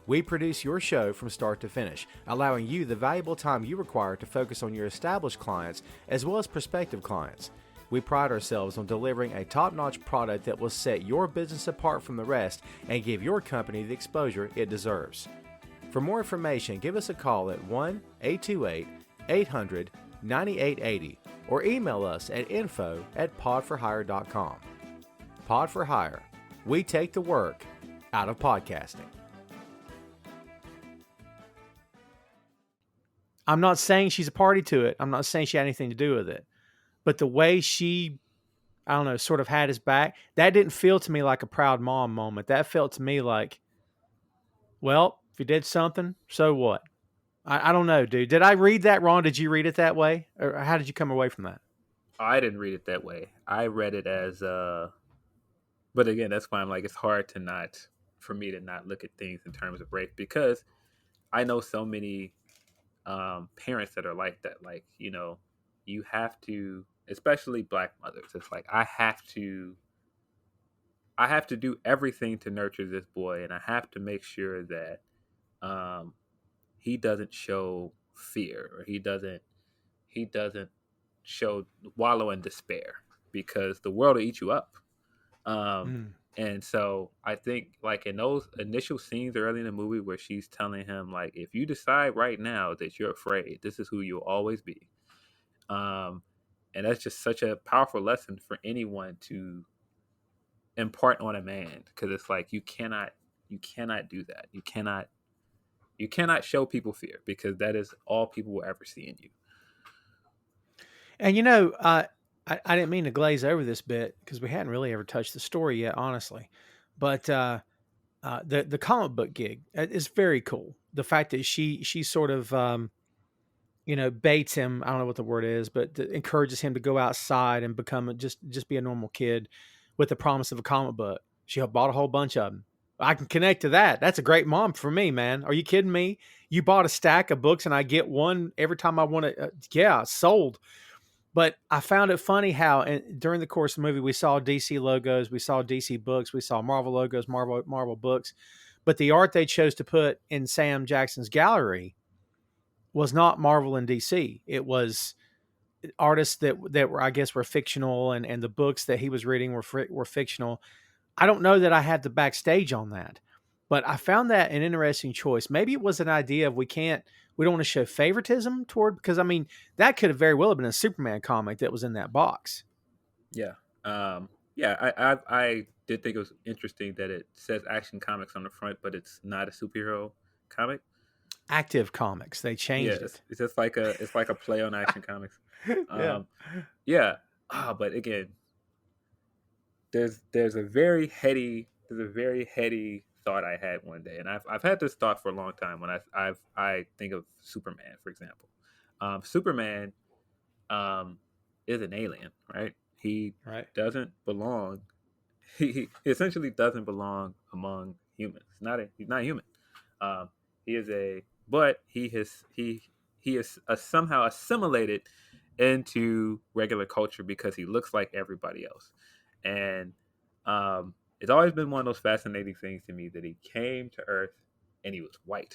We produce your show from start to finish, allowing you the valuable time you require to focus on your established clients as well as prospective clients. We pride ourselves on delivering a top-notch product that will set your business apart from the rest and give your company the exposure it deserves. For more information, give us a call at 1-828 800-9880 or email us at info@podforhire.com. Pod for Hire. We take the work out of podcasting. I'm not saying she's a party to it. I'm not saying she had anything to do with it. But the way she, I don't know, sort of had his back, that didn't feel to me like a proud mom moment. That felt to me like, well, if you did something, so what? I don't know, dude. Did I read that wrong? Did you read it that way? Or how did you come away from that? I didn't read it that way. I read it as but again, that's why I'm like, it's hard to not, for me to not look at things in terms of race, because I know so many parents that are like that. Like, you know, you have to, especially Black mothers. It's like, I have to do everything to nurture this boy, and I have to make sure that he doesn't show fear, or he doesn't show wallow in despair, because the world will eat you up. And so I think, like, in those initial scenes early in the movie where she's telling him, like, if you decide right now that you're afraid, this is who you'll always be. And that's just such a powerful lesson for anyone to impart on a man, because it's like, you cannot do that. You cannot show people fear, because that is all people will ever see in you. And you know, I didn't mean to glaze over this bit because we hadn't really ever touched the story yet, honestly. But the comic book gig is very cool. The fact that she sort of baits him. I don't know what the word is, but encourages him to go outside and become just be a normal kid with the promise of a comic book. She bought a whole bunch of them. I can connect to that. That's a great mom for me, man. Are you kidding me? You bought a stack of books and I get one every time I want to. Yeah, sold. But I found it funny how during the course of the movie, we saw DC logos, we saw DC books, we saw Marvel logos, Marvel books. But the art they chose to put in Sam Jackson's gallery was not Marvel and DC. It was artists that were, I guess, were fictional, and the books that he was reading were fictional. I don't know that I had the backstage on that, but I found that an interesting choice. Maybe it was an idea of we don't want to show favoritism toward, because I mean, that could have very well have been a Superman comic that was in that box. Yeah. I did think it was interesting that it says Action Comics on the front, but it's not a superhero comic. Active Comics. They changed it. It's just like a play on Action Comics. Yeah. But again, there's a very heady thought I had one day, and I've had this thought for a long time. When I think of Superman, for example, Superman is an alien, right? He doesn't belong. He essentially doesn't belong among humans. He's not human. He is somehow assimilated into regular culture because he looks like everybody else. And it's always been one of those fascinating things to me that he came to Earth and he was white.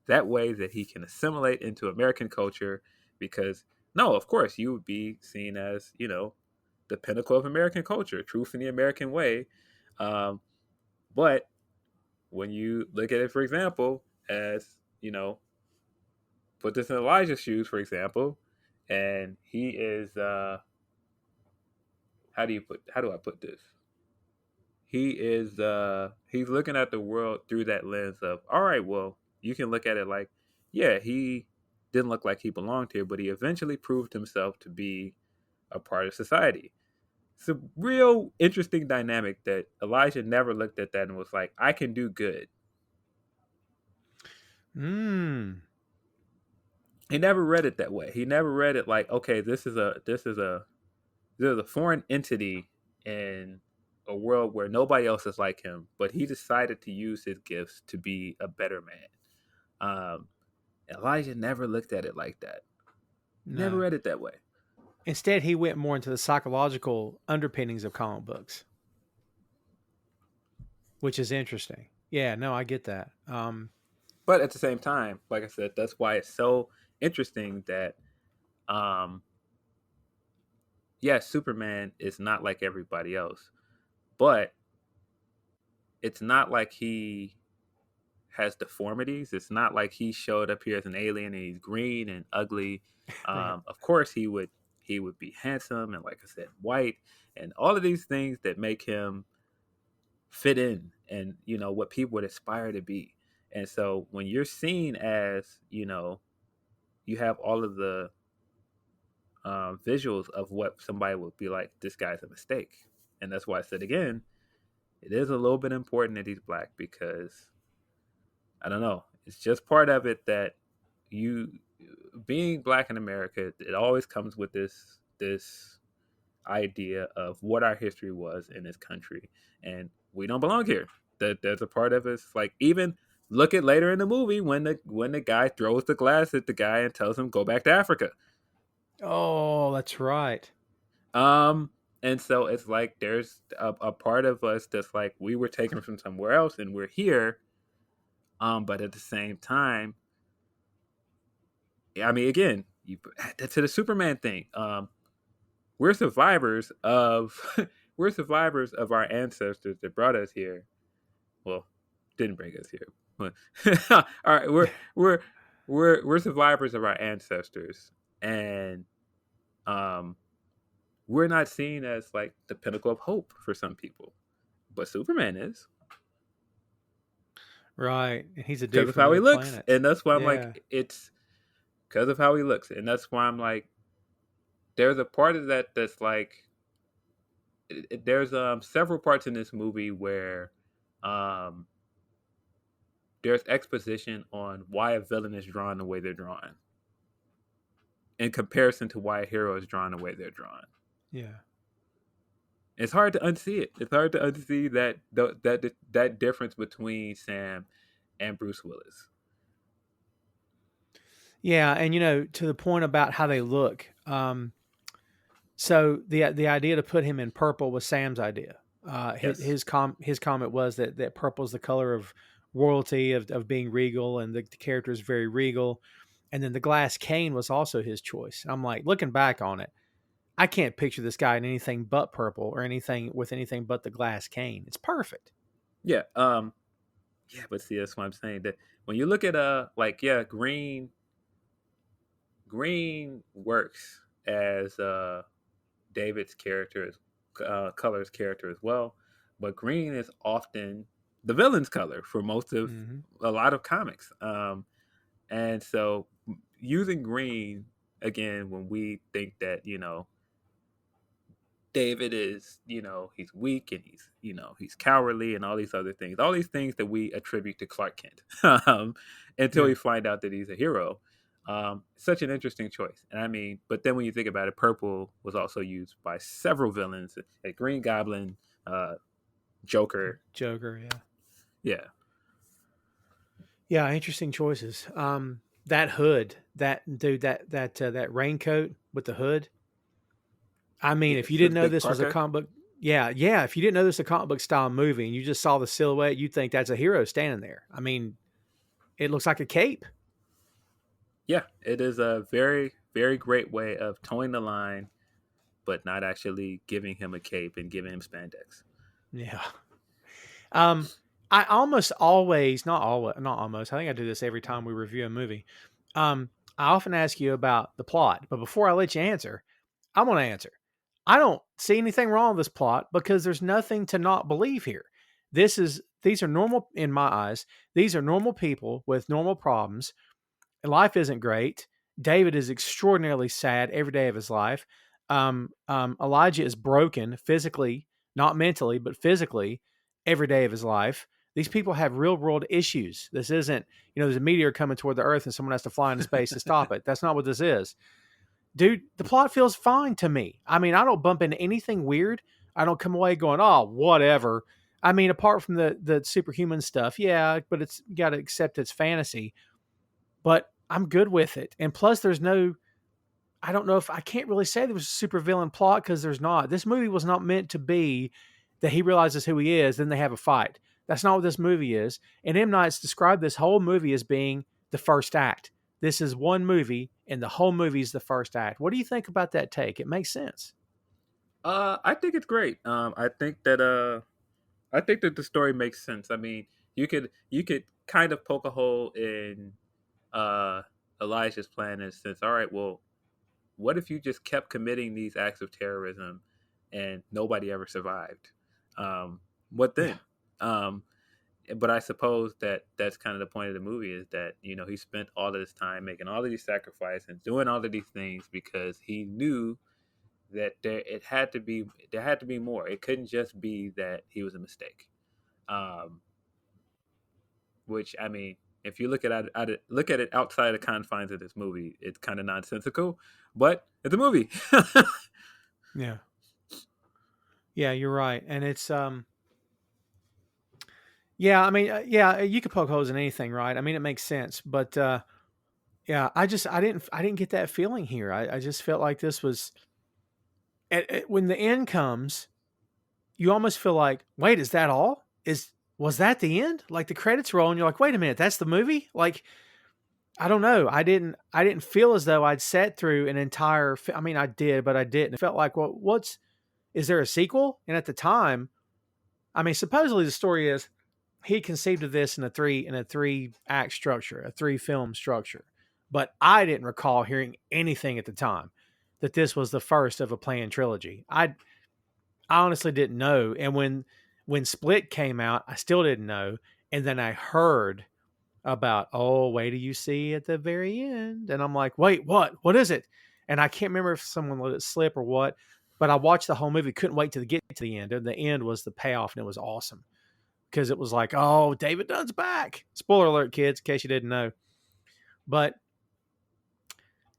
That way that he can assimilate into American culture, because, no, of course, you would be seen as, the pinnacle of American culture, truth in the American way. But when you look at it, for example, as, put this in Elijah's shoes, for example, and he is, how do I put this? He is, he's looking at the world through that lens of, all right, well, you can look at it like, yeah, he didn't look like he belonged here, but he eventually proved himself to be a part of society. It's a real interesting dynamic that Elijah never looked at that and was like, I can do good. He never read it that way. He never read it like, okay, this is a foreign entity in a world where nobody else is like him, but he decided to use his gifts to be a better man. Elijah never looked at it like that. No. Never read it that way. Instead, he went more into the psychological underpinnings of comic books, which is interesting. Yeah, no, I get that. But at the same time, like I said, that's why it's so interesting that, Superman is not like everybody else, but it's not like he has deformities. It's not like he showed up here as an alien and he's green and ugly. Right. Of course, he would be handsome and, like I said, white, and all of these things that make him fit in, and what people would aspire to be. And so when you're seen as, you have all of the visuals of what somebody would be like, this guy's a mistake. And that's why I said again, it is a little bit important that he's black, because I don't know, it's just part of it that you being black in America, it always comes with this idea of what our history was in this country, and we don't belong here. That there's a part of us, like, even look at later in the movie when the guy throws the glass at the guy and tells him go back to Africa. Oh, that's right. And so it's like there's a part of us that's like, we were taken from somewhere else and we're here. But at the same time, I mean, again, you to the Superman thing. We're survivors of we're survivors of our ancestors that brought us here. Well, didn't bring us here, but all right, we're survivors of our ancestors, and we're not seen as like the pinnacle of hope for some people, but Superman is. Right. And he's a Because dude of from how he another looks, planet. and that's why I'm Yeah. like, it's because of how he looks, and that's why I'm like, there's a part of that that's like, there's several parts in this movie where there's exposition on why a villain is drawn the way they're drawn, in comparison to why a hero is drawn the way they're drawn. Yeah. It's hard to unsee it. It's hard to unsee that difference between Sam and Bruce Willis. Yeah, and to the point about how they look. So the idea to put him in purple was Sam's idea. Yes. His comment was that purple is the color of royalty, of being regal, and the character is very regal. And then the glass cane was also his choice. And I'm like, looking back on it, I can't picture this guy in anything but purple, or anything but the glass cane. It's perfect. Yeah. Yeah, but see, that's what I'm saying. That when you look at green works as David's character, color's character as well, but green is often the villain's color for most of a lot of comics. And so using green again, when we think that David is, he's weak and he's cowardly and all these other things, all these things that we attribute to Clark Kent, until we find out that he's a hero. Such an interesting choice. And I mean, but then when you think about it, purple was also used by several villains, like Green Goblin, Joker. Yeah. Yeah, interesting choices. That hood, that raincoat with the hood. I mean, if you didn't know this was a comic book, if you didn't know this was a comic book style movie and you just saw the silhouette, you'd think that's a hero standing there. I mean, it looks like a cape. Yeah, it is a very, very great way of towing the line, but not actually giving him a cape and giving him spandex. Yeah. I almost always, not almost, I think I do this every time we review a movie. I often ask you about the plot, but before I let you answer, I'm going to answer. I don't see anything wrong with this plot because there's nothing to not believe here. These are normal, in my eyes. These are normal people with normal problems. Life isn't great. David is extraordinarily sad every day of his life. Elijah is broken physically, not mentally, but physically every day of his life. These people have real world issues. This isn't, there's a meteor coming toward the earth and someone has to fly into space to stop it. That's not what this is. Dude, the plot feels fine to me. I mean, I don't bump into anything weird. I don't come away going, oh, whatever. I mean, apart from the superhuman stuff, yeah, but you got to accept it's fantasy. But I'm good with it. And plus, I can't really say there was a super villain plot because there's not. This movie was not meant to be that he realizes who he is, then they have a fight. That's not what this movie is. And M. Night's described this whole movie as being the first act. This is one movie, and the whole movie is the first act. What do you think about that take? It makes sense. I think it's great. I think that the story makes sense. I mean, you could kind of poke a hole in Elijah's plan in a sense. All right, well, what if you just kept committing these acts of terrorism and nobody ever survived? What then? But I suppose that's kind of the point of the movie, is that, you know, he spent all of this time making all of these sacrifices and doing all of these things because he knew that there had to be more. It couldn't just be that he was a mistake. Which, I mean, if you look at it outside the confines of this movie, it's kind of nonsensical, but it's a movie. Yeah. Yeah, you're right. And it's yeah, I mean, yeah, you could poke holes in anything, right? I mean, it makes sense, but yeah, I didn't get that feeling here. I just felt like this was when the end comes, you almost feel like, wait, is that all? Was that the end? Like the credits roll, and you're like, wait a minute, that's the movie? Like, I don't know. I didn't feel as though I'd sat through an entire. I mean, I did, but I didn't. It felt like, well, is there a sequel? And at the time, I mean, supposedly the story is he conceived of this in a three act structure, a 3-film structure. But I didn't recall hearing anything at the time that this was the first of a planned trilogy. I honestly didn't know. And when Split came out, I still didn't know. And then I heard about, oh, wait till you see at the very end. And I'm like, wait, what? What is it? And I can't remember if someone let it slip or what, but I watched the whole movie, couldn't wait to get to the end. And the end was the payoff, and it was awesome. Because it was like, oh, David Dunn's back. Spoiler alert, kids, in case you didn't know. But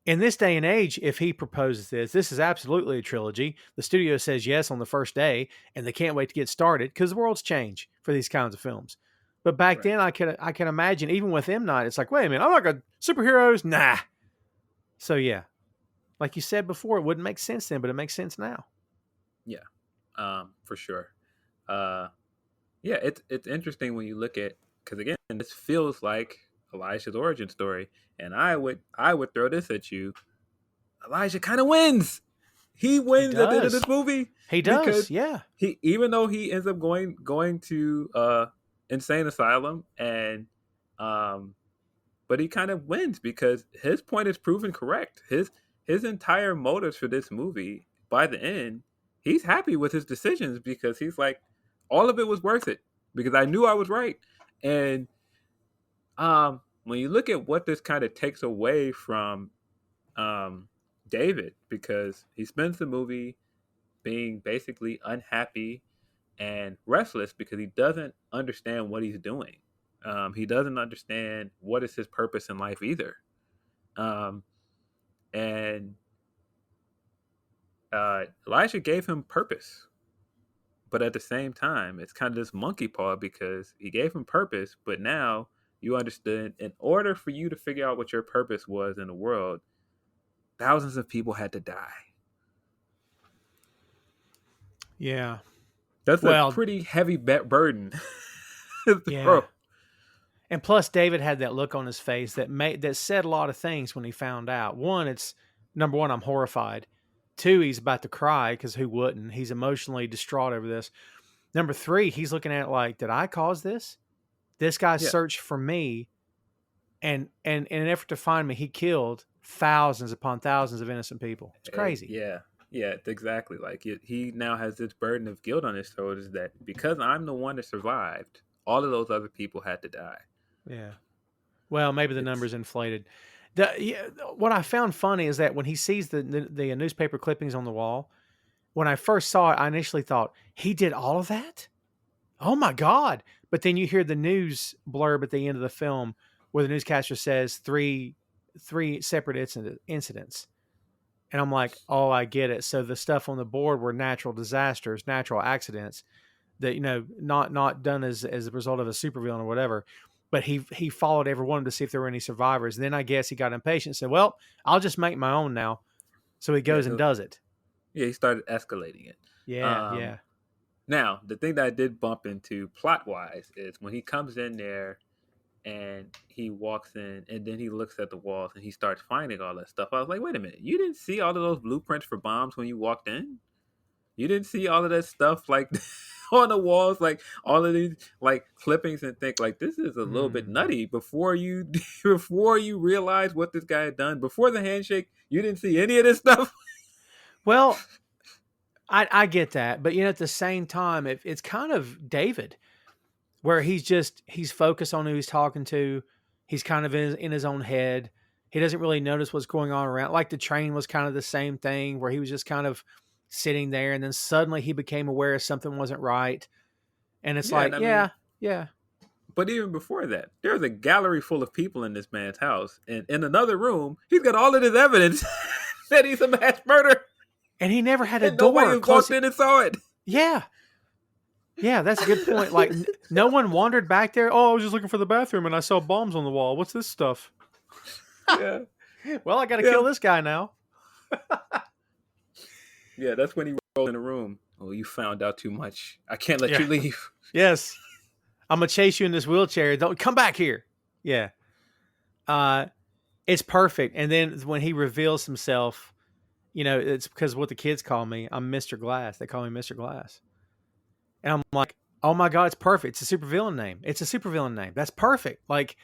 in this day and age, if he proposes this is absolutely a trilogy. The studio says yes on the first day, and they can't wait to get started because the world's changed for these kinds of films. But back then, I can imagine, even with M. Night, it's like, wait a minute, I'm not going to superheroes? Nah. So, yeah. Like you said before, it wouldn't make sense then, but it makes sense now. Yeah, for sure. Yeah, it's interesting when you look at, because again, this feels like Elijah's origin story, and I would throw this at you. Elijah kind of wins. He wins at the end of this movie. He does, yeah. He, even though he ends up going to insane asylum, and but he kind of wins because his point is proven correct. His entire motives for this movie, by the end, he's happy with his decisions because he's like, all of it was worth it because I knew I was right. And when you look at what this kind of takes away from David, because he spends the movie being basically unhappy and restless because he doesn't understand what he's doing. He doesn't understand what is his purpose in life either. And Elijah gave him purpose. But at the same time, it's kind of this monkey paw because he gave him purpose, but now you understood, in order for you to figure out what your purpose was in the world, thousands of people had to die. Yeah. That's a pretty heavy burden. Yeah. Bro. And plus, David had that look on his face that said a lot of things when he found out. Number one, I'm horrified. 2, he's about to cry because who wouldn't? He's emotionally distraught over this. Number 3, he's looking at it like, did I cause this? This guy searched for me, and in an effort to find me, he killed thousands upon thousands of innocent people. It's crazy. Yeah, it's exactly like it. He now has this burden of guilt on his shoulders that because I'm the one that survived, all of those other people had to die. Yeah. Well, maybe the numbers inflated. What I found funny is that when he sees the newspaper clippings on the wall, when I first saw it, I initially thought, he did all of that? Oh my God. But then you hear the news blurb at the end of the film where the newscaster says three separate incidents. And I'm like, oh, I get it. So the stuff on the board were natural disasters, natural accidents that, not done as a result of a supervillain or whatever. But he followed every one to see if there were any survivors. And then I guess he got impatient and said, well, I'll just make my own now. So he goes and does it. Yeah, he started escalating it. Yeah. Now, the thing that I did bump into plot-wise is when he comes in there and he walks in and then he looks at the walls and he starts finding all that stuff. I was like, wait a minute. You didn't see all of those blueprints for bombs when you walked in? You didn't see all of that stuff like on the walls, like all of these like clippings, and think like this is a little bit nutty. Before you before you realize what this guy had done, before the handshake, you didn't see any of this stuff. Well, I get that, but at the same time, it's kind of David, where he's focused on who he's talking to. He's kind of in his own head. He doesn't really notice what's going on around. Like the train was kind of the same thing, where he was just kind of sitting there, and then suddenly he became aware something wasn't right. And it's like, yeah. But even before that, there's a gallery full of people in this man's house. And in another room, he's got all of this evidence that he's a mass murderer. And he never had a and door. Nobody walked in and saw it. Yeah. Yeah, that's a good point. Like, no one wandered back there. Oh, I was just looking for the bathroom and I saw bombs on the wall. What's this stuff? Yeah. Well, I got to kill this guy now. Yeah, that's when he rolled in the room. Oh, you found out too much. I can't let you leave. Yes. I'm going to chase you in this wheelchair. Don't come back here. Yeah. It's perfect. And then when he reveals himself, it's because what the kids call me. I'm Mr. Glass. They call me Mr. Glass. And I'm like, oh my God, it's perfect. It's a supervillain name. It's a supervillain name. That's perfect. Like,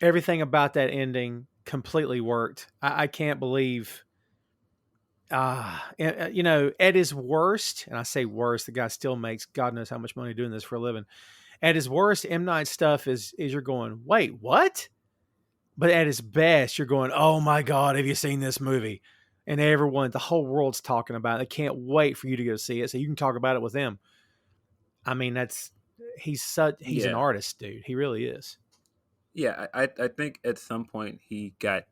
everything about that ending completely worked. I can't believe, at his worst, and I say worst, the guy still makes God knows how much money doing this for a living. At his worst, M. Night stuff is you're going, wait, what? But at his best, you're going, oh my God, have you seen this movie? And the whole world's talking about it. They can't wait for you to go see it so you can talk about it with them. I mean, he's an artist, dude. He really is. Yeah, I think at some point he got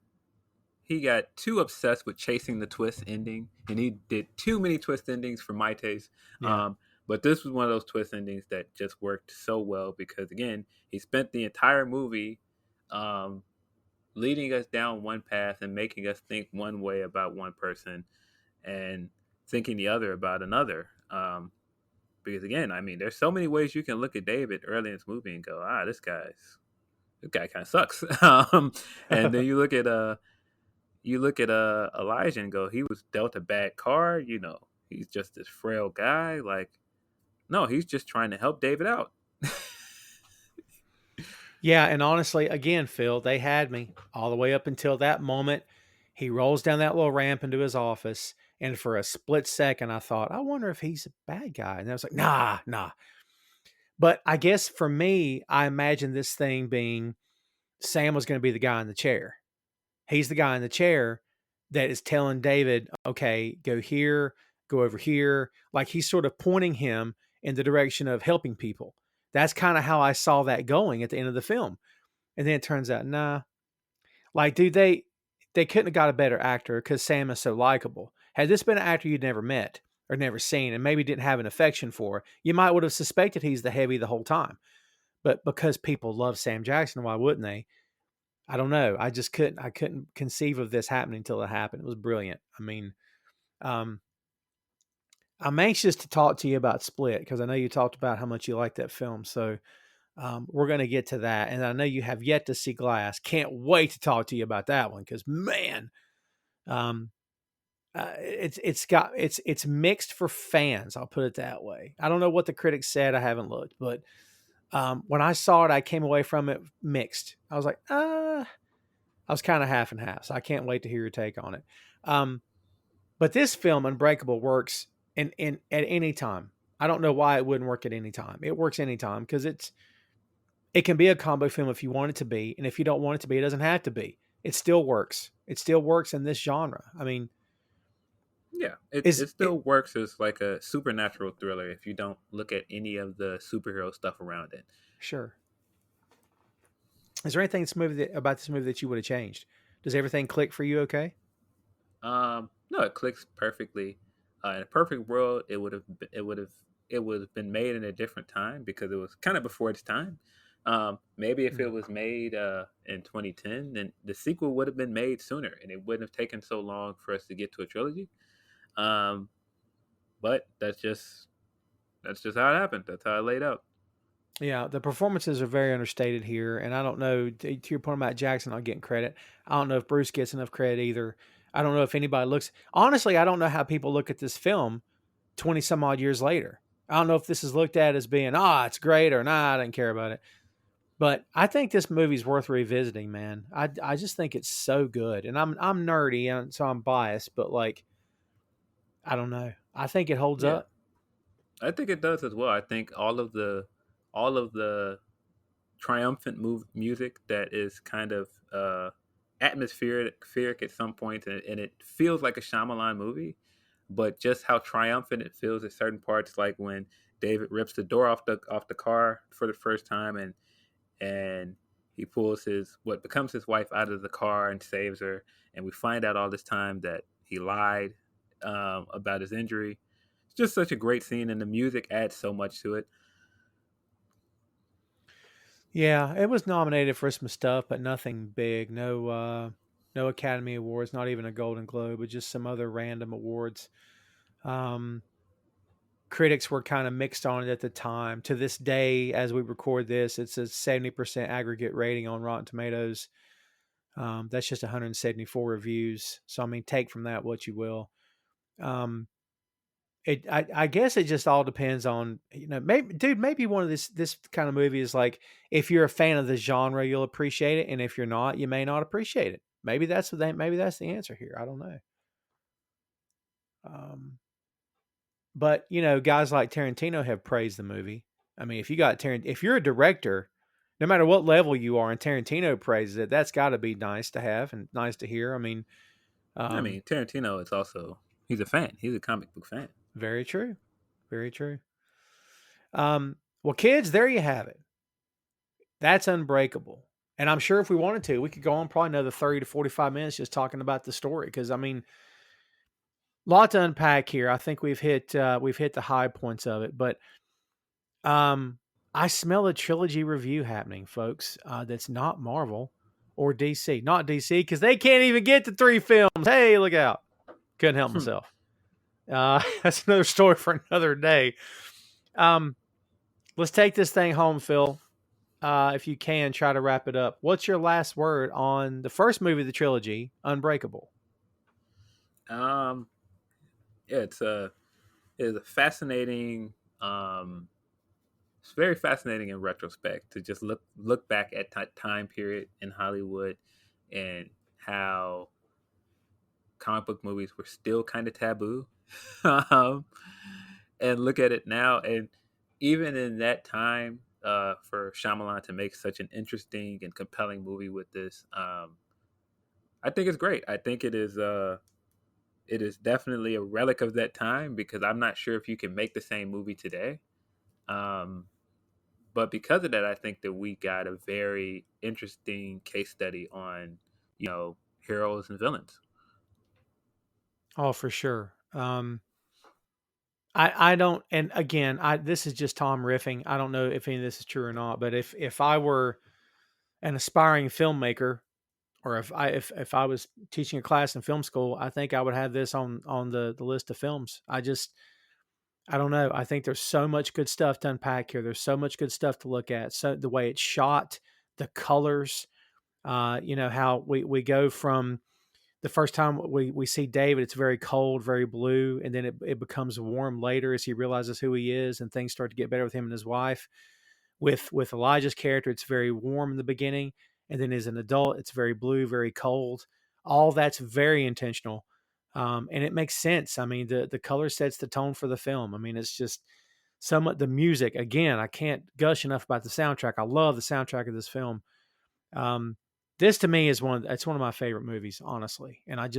too obsessed with chasing the twist ending, and he did too many twist endings for my taste. Yeah. But this was one of those twist endings that just worked so well because, again, he spent the entire movie leading us down one path and making us think one way about one person and thinking the other about another. Because, again, I mean, there's so many ways you can look at David early in this movie and go, this guy kind of sucks. And then you look at Elijah and go, he was dealt a bad card. He's just this frail guy. Like, no, he's just trying to help David out. Yeah, and honestly, again, Phil, they had me all the way up until that moment. He rolls down that little ramp into his office, and for a split second, I thought, I wonder if he's a bad guy. And I was like, nah. But I guess for me, I imagined this thing being Sam was going to be the guy in the chair. He's the guy in the chair that is telling David, okay, go here, go over here. Like, he's sort of pointing him in the direction of helping people. That's kind of how I saw that going at the end of the film. And then it turns out, nah. Like, dude, they couldn't have got a better actor because Sam is so likable. Had this been an actor you'd never met or never seen and maybe didn't have an affection for, you might would have suspected he's the heavy the whole time. But because people love Sam Jackson, why wouldn't they? I don't know. I couldn't conceive of this happening until it happened. It was brilliant. I mean, I'm anxious to talk to you about Split because I know you talked about how much you like that film. So we're going to get to that. And I know you have yet to see Glass. Can't wait to talk to you about that one because, man, it's mixed for fans. I'll put it that way. I don't know what the critics said. I haven't looked, but when I saw it, I came away from it mixed. I was like, I was kind of half and half. So I can't wait to hear your take on it. But this film, Unbreakable, works in at any time. I don't know why it wouldn't work at any time. It works anytime because it can be a combo film if you want it to be, and if you don't want it to be, it doesn't have to be. It still works. It still works in this genre. I mean, yeah, it still works as like a supernatural thriller if you don't look at any of the superhero stuff around it. Sure. Is there anything about this movie that you would have changed? Does everything click for you? Okay. No, it clicks perfectly. In a perfect world, it would have been made in a different time because it was kind of before its time. Maybe if it was made in 2010, then the sequel would have been made sooner, and it wouldn't have taken so long for us to get to a trilogy. But that's just how it happened. That's how it laid out. Yeah, the performances are very understated here, and I don't know, to your point about Jackson not getting credit, I don't know if Bruce gets enough credit either. I don't know if anybody honestly, I don't know how people look at this film 20 some odd years later. I don't know if this is looked at as being, it's great or I didn't care about it. But I think this movie's worth revisiting, man. I just think it's so good. And I'm nerdy, and so I'm biased, but like, I don't know. I think it holds Yeah, up. I think it does as well. I think all of the triumphant music that is kind of atmospheric at some point, and it feels like a Shyamalan movie, but just how triumphant it feels at certain parts, like when David rips the door off the car for the first time, and he pulls his what becomes his wife out of the car and saves her, and we find out all this time that he lied about his injury. It's just such a great scene, and the music adds so much to it. Yeah, it was nominated for some stuff, but nothing big. No Academy Awards, not even a Golden Globe, but just some other random awards. Um, Critics were kind of mixed on it at the time. To this day, as we record this, it's a 70% aggregate rating on Rotten Tomatoes. That's just 174 reviews. So I mean, take from that what you will. Um, I guess it just all depends on, maybe one of this kind of movie is like, if you're a fan of the genre, you'll appreciate it, and if you're not, you may not appreciate it. Maybe that's the answer here. I don't know. But guys like Tarantino have praised the movie. I mean, if you're a director, no matter what level you are, and Tarantino praises it, that's got to be nice to have and nice to hear. I mean, Tarantino is also he's a fan. He's a comic book fan. very true, very true. Well, kids, there you have it. That's Unbreakable. And I'm sure if we wanted to, we could go on probably another 30 to 45 minutes just talking about the story. Because I mean, lot to unpack here. I think we've hit the high points of it, but I smell a trilogy review happening, folks. That's not Marvel or DC, not DC, because they can't even get to 3 films. Hey, look out! Couldn't help myself. That's another story for another day. Let's take this thing home, Phil. If you can, try to wrap it up. What's your last word on the first movie of the trilogy, Unbreakable? Yeah, it's a fascinating. It's very fascinating in retrospect to just look back at time period in Hollywood and how comic book movies were still kind of taboo, and look at it now. And even in that time, for Shyamalan to make such an interesting and compelling movie with this, I think it's great. I think it is definitely a relic of that time, because I'm not sure if you can make the same movie today. But because of that, I think that we got a very interesting case study on, heroes and villains. Oh, for sure. I don't, and again, this is just Tom riffing. I don't know if any of this is true or not, but if I were an aspiring filmmaker, or if I was teaching a class in film school, I think I would have this on the list of films. I don't know. I think there's so much good stuff to unpack here. There's so much good stuff to look at. So the way it's shot, the colors, how we go from the first time we see David, it's very cold, very blue, and then it becomes warm later as he realizes who he is, and things start to get better with him and his wife. With Elijah's character, it's very warm in the beginning, and then as an adult, it's very blue, very cold. All that's very intentional, and it makes sense. I mean, the color sets the tone for the film. I mean, it's just somewhat the music. Again, I can't gush enough about the soundtrack. I love the soundtrack of this film. This to me is one of my favorite movies, honestly. And I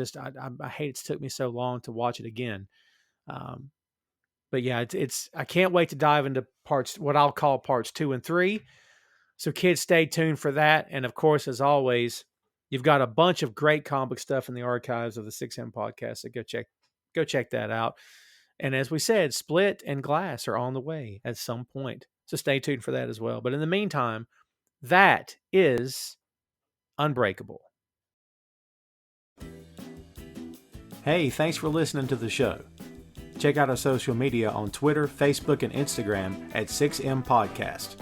hate it took me so long to watch it again. But yeah, I can't wait to dive into what I'll call parts 2 and 3. So kids, stay tuned for that. And of course, as always, you've got a bunch of great comic stuff in the archives of the 6M podcast. So go check that out. And as we said, Split and Glass are on the way at some point. So stay tuned for that as well. But in the meantime, that is Unbreakable. Hey, thanks for listening to the show. Check out our social media on Twitter, Facebook, and Instagram at 6M Podcast.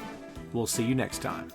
We'll see you next time.